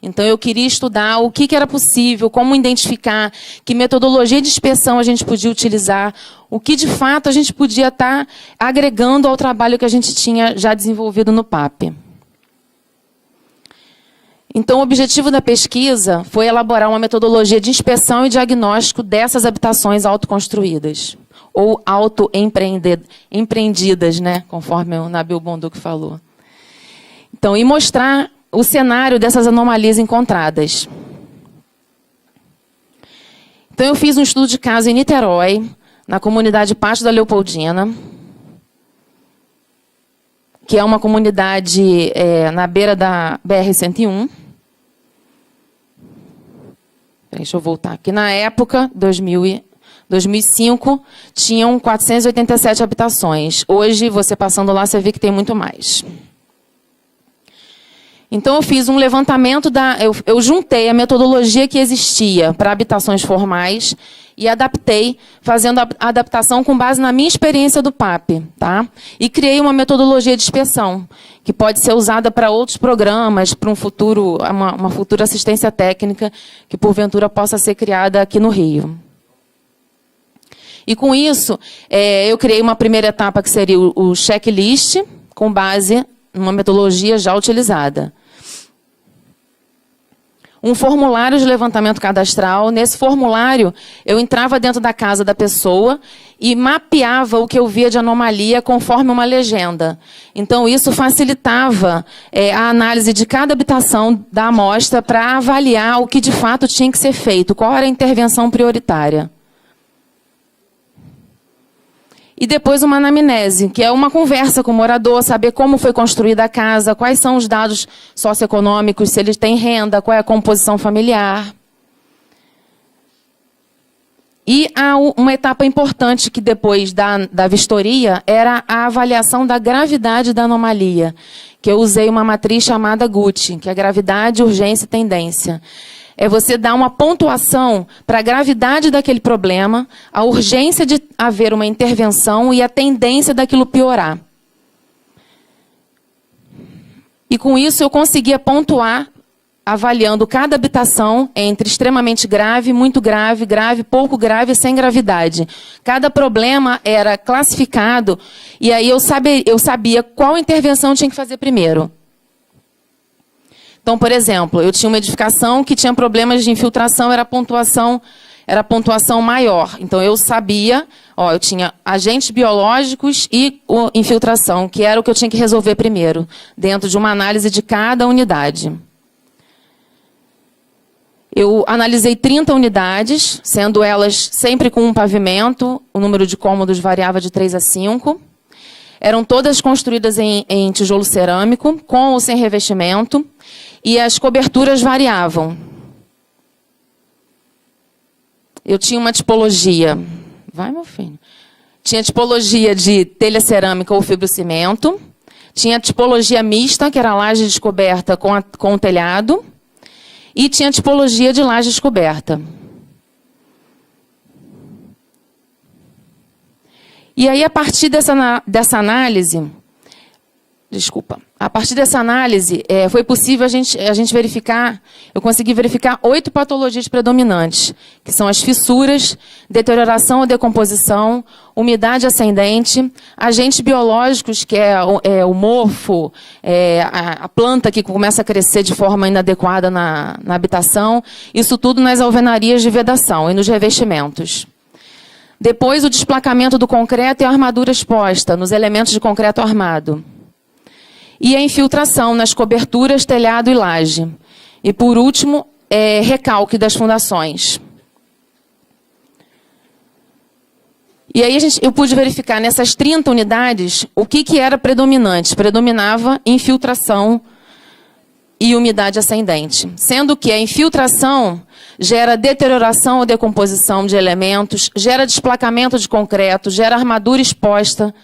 Então, eu queria estudar o que era possível, como identificar, que metodologia de inspeção a gente podia utilizar, o que, de fato, a gente podia estar agregando ao trabalho que a gente tinha já desenvolvido no PAP. Então, o objetivo da pesquisa foi elaborar uma metodologia de inspeção e diagnóstico dessas habitações autoconstruídas, ou autoempreendidas, né, conforme o Nabil Bonduc falou. Então, e mostrar o cenário dessas anomalias encontradas. Então, eu fiz um estudo de caso em Niterói, na comunidade Pátio da Leopoldina, que é uma comunidade na beira da BR-101. Deixa eu voltar aqui. Na época, 2005, tinham 487 habitações. Hoje, você passando lá, você vê que tem muito mais. Então, eu fiz um levantamento, eu juntei a metodologia que existia para habitações formais e adaptei, fazendo a adaptação com base na minha experiência do PAP. Tá? E criei uma metodologia de inspeção, que pode ser usada para outros programas, para uma futura assistência técnica, que porventura possa ser criada aqui no Rio. E com isso, eu criei uma primeira etapa que seria o checklist, com base numa metodologia já utilizada. um formulário de levantamento cadastral. Nesse formulário, eu entrava dentro da casa da pessoa e mapeava o que eu via de anomalia conforme uma legenda. Então, isso facilitava a análise de cada habitação da amostra para avaliar o que de fato tinha que ser feito, qual era a intervenção prioritária. E depois uma anamnese, que é uma conversa com o morador, saber como foi construída a casa, quais são os dados socioeconômicos, se ele tem renda, qual é a composição familiar. E uma etapa importante que depois da vistoria era a avaliação da gravidade da anomalia, que eu usei uma matriz chamada GUT, que é gravidade, urgência e tendência. É você dar uma pontuação para a gravidade daquele problema, a urgência de haver uma intervenção e a tendência daquilo piorar. E com isso eu conseguia pontuar, avaliando cada habitação entre extremamente grave, muito grave, grave, pouco grave e sem gravidade. Cada problema era classificado e aí eu sabia qual intervenção tinha que fazer primeiro. Então, por exemplo, eu tinha uma edificação que tinha problemas de infiltração, era a pontuação maior. Então, eu sabia, eu tinha agentes biológicos e infiltração, que era o que eu tinha que resolver primeiro, dentro de uma análise de cada unidade. Eu analisei 30 unidades, sendo elas sempre com um pavimento, o número de cômodos variava de 3 a 5. Eram todas construídas em tijolo cerâmico, com ou sem revestimento. E as coberturas variavam. Eu tinha uma tipologia... Vai, meu filho. Tinha tipologia de telha cerâmica ou fibrocimento. Tinha tipologia mista, que era laje descoberta com o telhado. E tinha tipologia de laje descoberta. E aí, a partir dessa análise... Desculpa. A partir dessa análise, foi possível a gente verificar, eu consegui verificar 8 patologias predominantes, que são as fissuras, deterioração ou decomposição, umidade ascendente, agentes biológicos, que é o mofo, a planta que começa a crescer de forma inadequada na habitação, isso tudo nas alvenarias de vedação e nos revestimentos. Depois, o desplacamento do concreto e a armadura exposta nos elementos de concreto armado. E a infiltração nas coberturas, telhado e laje. E, por último, recalque das fundações. E aí eu pude verificar nessas 30 unidades o que era predominante. Predominava infiltração e umidade ascendente. Sendo que a infiltração gera deterioração ou decomposição de elementos, gera desplacamento de concreto, gera armadura exposta,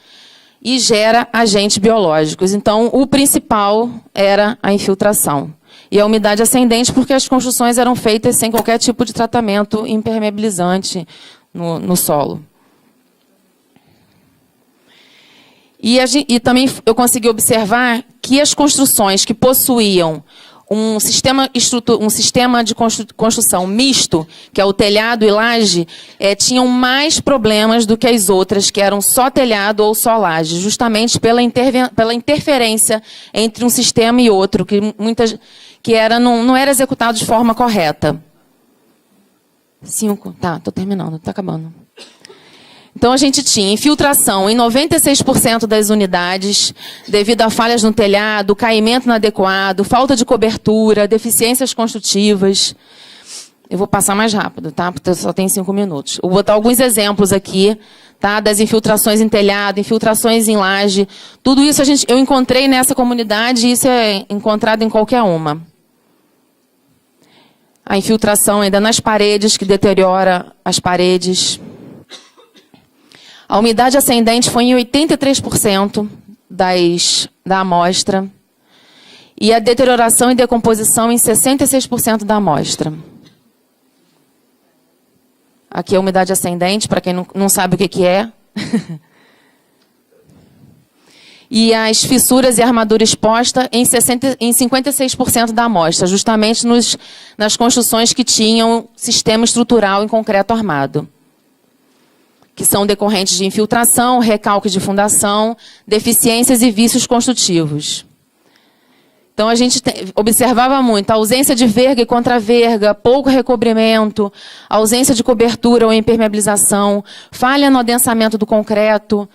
e gera agentes biológicos. Então, o principal era a infiltração. E a umidade ascendente, porque as construções eram feitas sem qualquer tipo de tratamento impermeabilizante no solo. E também eu consegui observar que as construções que possuíam um sistema de construção misto, que é o telhado e laje, tinham mais problemas do que as outras, que eram só telhado ou só laje, justamente pela interferência entre um sistema e outro, que não era executado de forma correta. 5, tá, estou terminando, está acabando. Então, a gente tinha infiltração em 96% das unidades, devido a falhas no telhado, caimento inadequado, falta de cobertura, deficiências construtivas. Eu vou passar mais rápido, tá? Porque só tem 5 minutos. Eu vou botar alguns exemplos aqui, tá? Das infiltrações em telhado, infiltrações em laje. Tudo isso eu encontrei nessa comunidade e isso é encontrado em qualquer uma. A infiltração ainda nas paredes, que deteriora as paredes. A umidade ascendente foi em 83% da amostra. E a deterioração e decomposição em 66% da amostra. Aqui é a umidade ascendente, para quem não sabe o que é. E as fissuras e armadura exposta em 56% da amostra, justamente nas construções que tinham sistema estrutural em concreto armado, que são decorrentes de infiltração, recalque de fundação, deficiências e vícios construtivos. Então, a gente observava muito a ausência de verga e contraverga, pouco recobrimento, ausência de cobertura ou impermeabilização, falha no adensamento do concreto.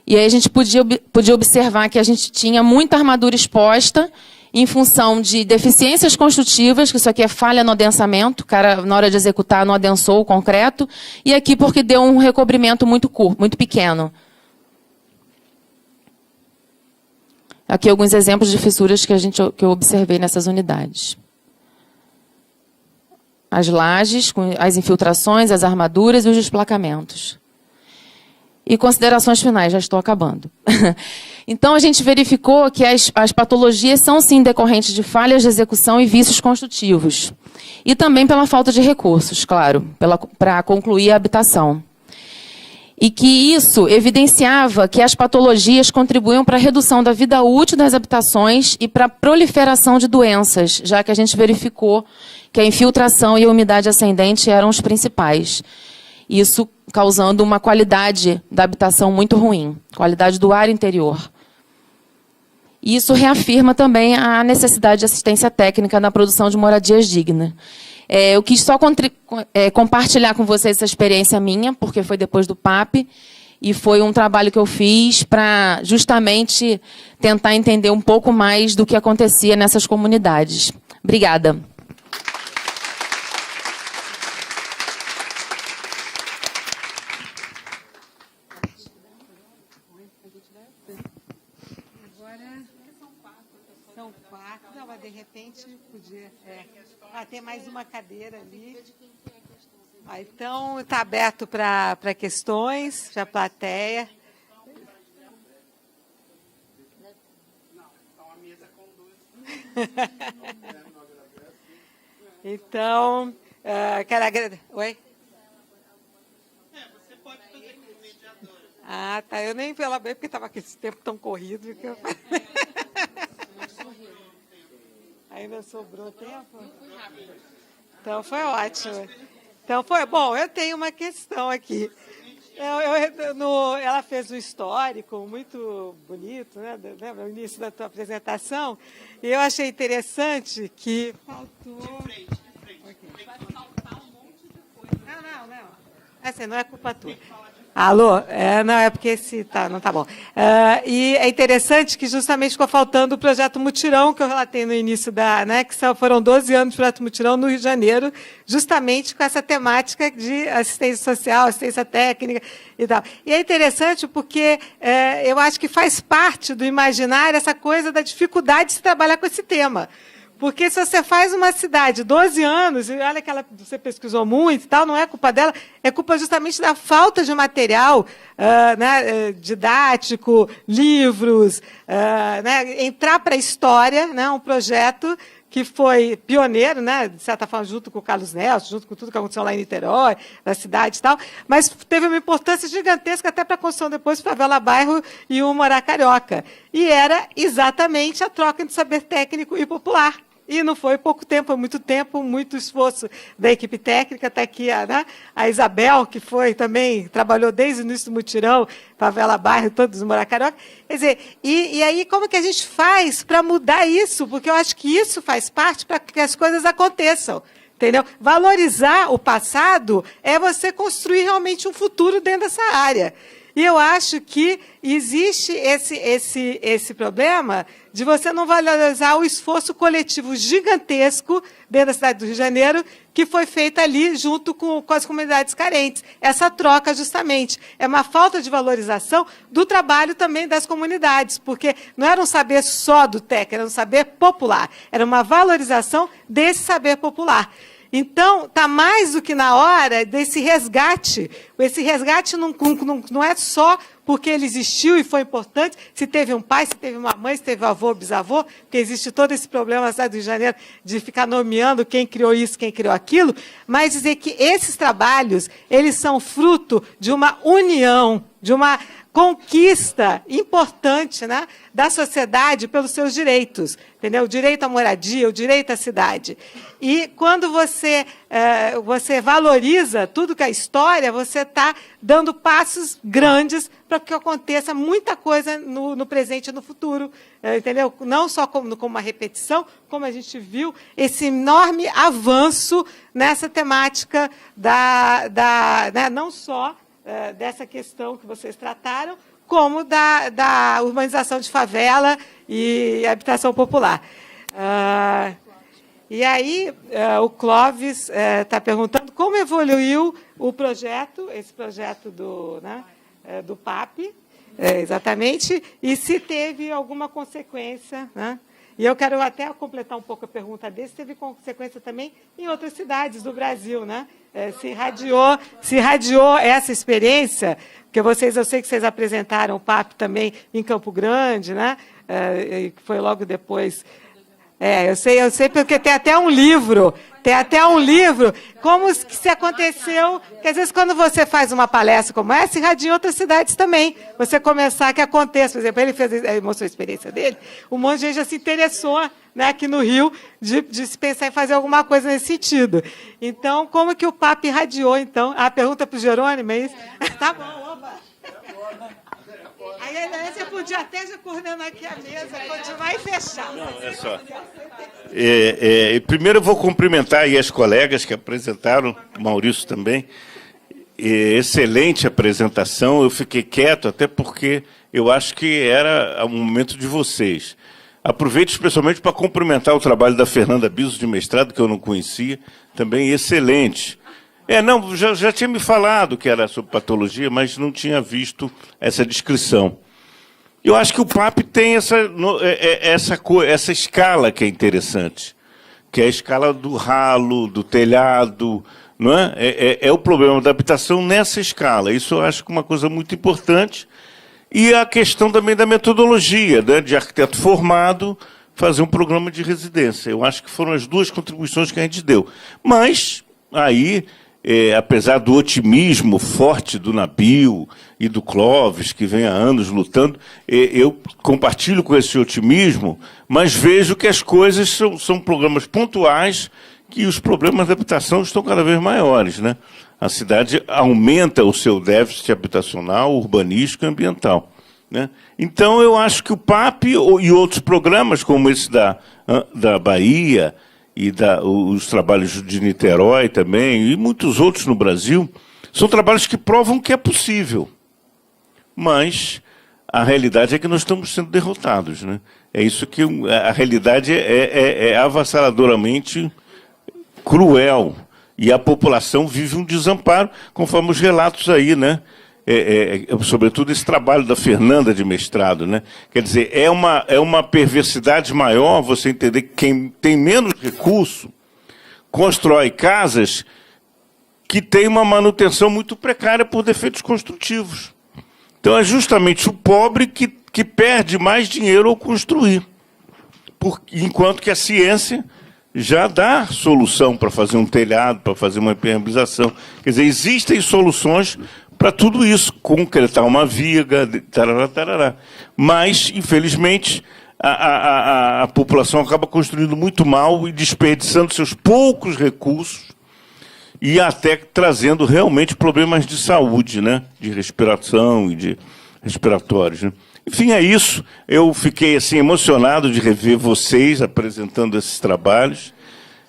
E aí a gente podia observar que a gente tinha muita armadura exposta em função de deficiências construtivas, que isso aqui é falha no adensamento, o cara, na hora de executar, não adensou o concreto, e aqui porque deu um recobrimento muito curto, muito pequeno. Aqui alguns exemplos de fissuras que eu observei nessas unidades. As lajes, com as infiltrações, as armaduras e os desplacamentos. E considerações finais, já estou acabando. Então, a gente verificou que as patologias são, sim, decorrentes de falhas de execução e vícios construtivos. E também pela falta de recursos, claro, para concluir a habitação. E que isso evidenciava que as patologias contribuíam para a redução da vida útil das habitações e para a proliferação de doenças, já que a gente verificou que a infiltração e a umidade ascendente eram os principais. Isso causando uma qualidade da habitação muito ruim, qualidade do ar interior. E isso reafirma também a necessidade de assistência técnica na produção de moradias dignas. Eu quis só compartilhar com vocês essa experiência minha, porque foi depois do PAP, e foi um trabalho que eu fiz para justamente tentar entender um pouco mais do que acontecia nessas comunidades. Obrigada. São quatro, não, mas de repente podia... tem mais uma cadeira ali. Então, está aberto para questões, para a plateia. Então, quero agradecer. Oi? Você pode fazer como mediadora. Ah, tá. Eu nem pela bem, porque estava com esse tempo tão corrido. Que eu... Ainda sobrou tempo? Então, foi ótimo. Então, foi bom. Eu tenho uma questão aqui. Ela fez um histórico muito bonito, né, no início da tua apresentação, e eu achei interessante que faltou... De frente. Vai faltar um monte de coisa. Não. Assim, não é culpa tua. Alô? Não, é porque não tá bom. E é interessante que justamente ficou faltando o projeto Mutirão, que eu relatei no início que foram 12 anos de projeto Mutirão no Rio de Janeiro, justamente com essa temática de assistência social, assistência técnica e tal. E é interessante porque eu acho que faz parte do imaginário essa coisa da dificuldade de se trabalhar com esse tema. Porque se você faz uma cidade 12 anos, e olha que você pesquisou muito e tal, não é culpa dela, é culpa justamente da falta de material didático, livros, entrar para a história, um projeto que foi pioneiro, de certa forma, junto com o Carlos Nelson, junto com tudo que aconteceu lá em Niterói, na cidade e tal, mas teve uma importância gigantesca até para a construção depois do Favela Bairro e o Morar Carioca. E era exatamente a troca entre saber técnico e popular. E não foi pouco tempo, muito esforço da equipe técnica. Está aqui a Isabel, que trabalhou desde o início do Mutirão, Favela Bairro, todos os Morar Carioca. Quer dizer, e aí como que a gente faz para mudar isso? Porque eu acho que isso faz parte para que as coisas aconteçam. Entendeu? Valorizar o passado é você construir realmente um futuro dentro dessa área. E eu acho que existe esse problema de você não valorizar o esforço coletivo gigantesco dentro da cidade do Rio de Janeiro, que foi feito ali junto com as comunidades carentes. Essa troca, justamente, é uma falta de valorização do trabalho também das comunidades, porque não era um saber só do técnico, era um saber popular, era uma valorização desse saber popular. Então, está mais do que na hora desse resgate. Esse resgate não é só porque ele existiu e foi importante, se teve um pai, se teve uma mãe, se teve avô, bisavô, porque existe todo esse problema na cidade do Rio de Janeiro de ficar nomeando quem criou isso, quem criou aquilo, mas dizer que esses trabalhos, eles são fruto de uma união, de uma conquista importante, né, da sociedade pelos seus direitos, entendeu? O direito à moradia, o direito à cidade. E quando você valoriza tudo que é história, você está dando passos grandes para que aconteça muita coisa no presente e no futuro, entendeu? Não só como uma repetição, como a gente viu esse enorme avanço nessa temática né, não só dessa questão que vocês trataram, como da urbanização de favela e habitação popular. E aí, o Clóvis está perguntando como evoluiu esse projeto do PAP, exatamente, e se teve alguma consequência, né? E eu quero até completar um pouco a pergunta dele, se teve consequência também em outras cidades do Brasil, né? Se irradiou essa experiência, porque eu sei que vocês apresentaram o PAP também em Campo Grande, né? Que foi logo depois. Eu sei porque tem até um livro, como que se aconteceu, que às vezes quando você faz uma palestra como essa, irradia em outras cidades também, você começar que aconteça, por exemplo, ele mostrou a experiência dele, um monte de gente já se interessou, né, aqui no Rio, de se pensar em fazer alguma coisa nesse sentido. Então, como que o PAP irradiou, então? A pergunta para o Jerônimo, é isso? Tá bom, oba. Aí você podia até já coordenar aqui a mesa, continuar e fechar. Não, é só. Primeiro eu vou cumprimentar aí as colegas que apresentaram, o Maurício também. Excelente apresentação, eu fiquei quieto, até porque eu acho que era o momento de vocês. Aproveito especialmente para cumprimentar o trabalho da Fernanda Biso, de mestrado, que eu não conhecia, também excelente. Já tinha me falado que era sobre patologia, mas não tinha visto essa descrição. Eu acho que o PAP tem essa escala que é interessante, que é a escala do ralo, do telhado, não é? É o problema da habitação nessa escala. Isso eu acho que é uma coisa muito importante. E a questão também da metodologia, né, de arquiteto formado, fazer um programa de residência. Eu acho que foram as duas contribuições que a gente deu. Mas, aí, apesar do otimismo forte do Nabil e do Clóvis, que vem há anos lutando, eu compartilho com esse otimismo, mas vejo que as coisas são programas pontuais, que os problemas de habitação estão cada vez maiores, né? A cidade aumenta o seu déficit habitacional, urbanístico e ambiental, né? Então, eu acho que o PAP e outros programas, como esse da Bahia, e os trabalhos de Niterói também, e muitos outros no Brasil, são trabalhos que provam que é possível. Mas a realidade é que nós estamos sendo derrotados, né? É isso que a realidade é avassaladoramente cruel. E a população vive um desamparo, conforme os relatos aí, né? Sobretudo esse trabalho da Fernanda de mestrado, né? Quer dizer, é uma perversidade maior você entender que quem tem menos recurso constrói casas que têm uma manutenção muito precária por defeitos construtivos. Então é justamente o pobre que perde mais dinheiro ao construir, enquanto que a ciência já dá solução para fazer um telhado, para fazer uma impermeabilização. Quer dizer, existem soluções para tudo isso, concretar uma viga, tarará, tarará. Mas, infelizmente, a população acaba construindo muito mal e desperdiçando seus poucos recursos e até trazendo realmente problemas de saúde, né? De respiração e de respiratórios, né? Enfim, é isso. Eu fiquei assim, emocionado de rever vocês apresentando esses trabalhos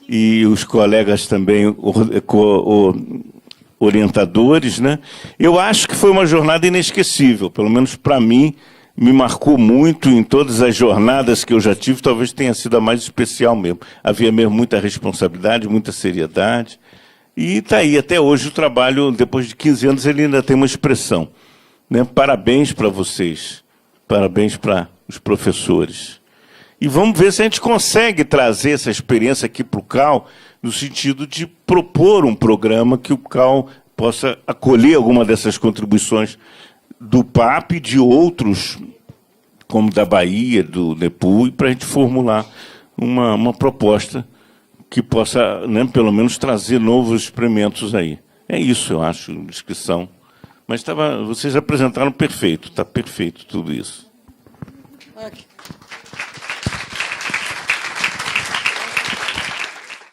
e os colegas também orientadores, né? Eu acho que foi uma jornada inesquecível, pelo menos para mim, me marcou muito em todas as jornadas que eu já tive, talvez tenha sido a mais especial mesmo. Havia mesmo muita responsabilidade, muita seriedade, e está aí, até hoje o trabalho, depois de 15 anos, ele ainda tem uma expressão, né? Parabéns para vocês, parabéns para os professores. E vamos ver se a gente consegue trazer essa experiência aqui para o CAL, no sentido de propor um programa que o CAL possa acolher alguma dessas contribuições do PAP e de outros, como da Bahia, do NEPU, para a gente formular uma proposta que possa, né, pelo menos, trazer novos experimentos aí. É isso, eu acho, descrição Mas vocês apresentaram perfeito, está perfeito tudo isso. Ok.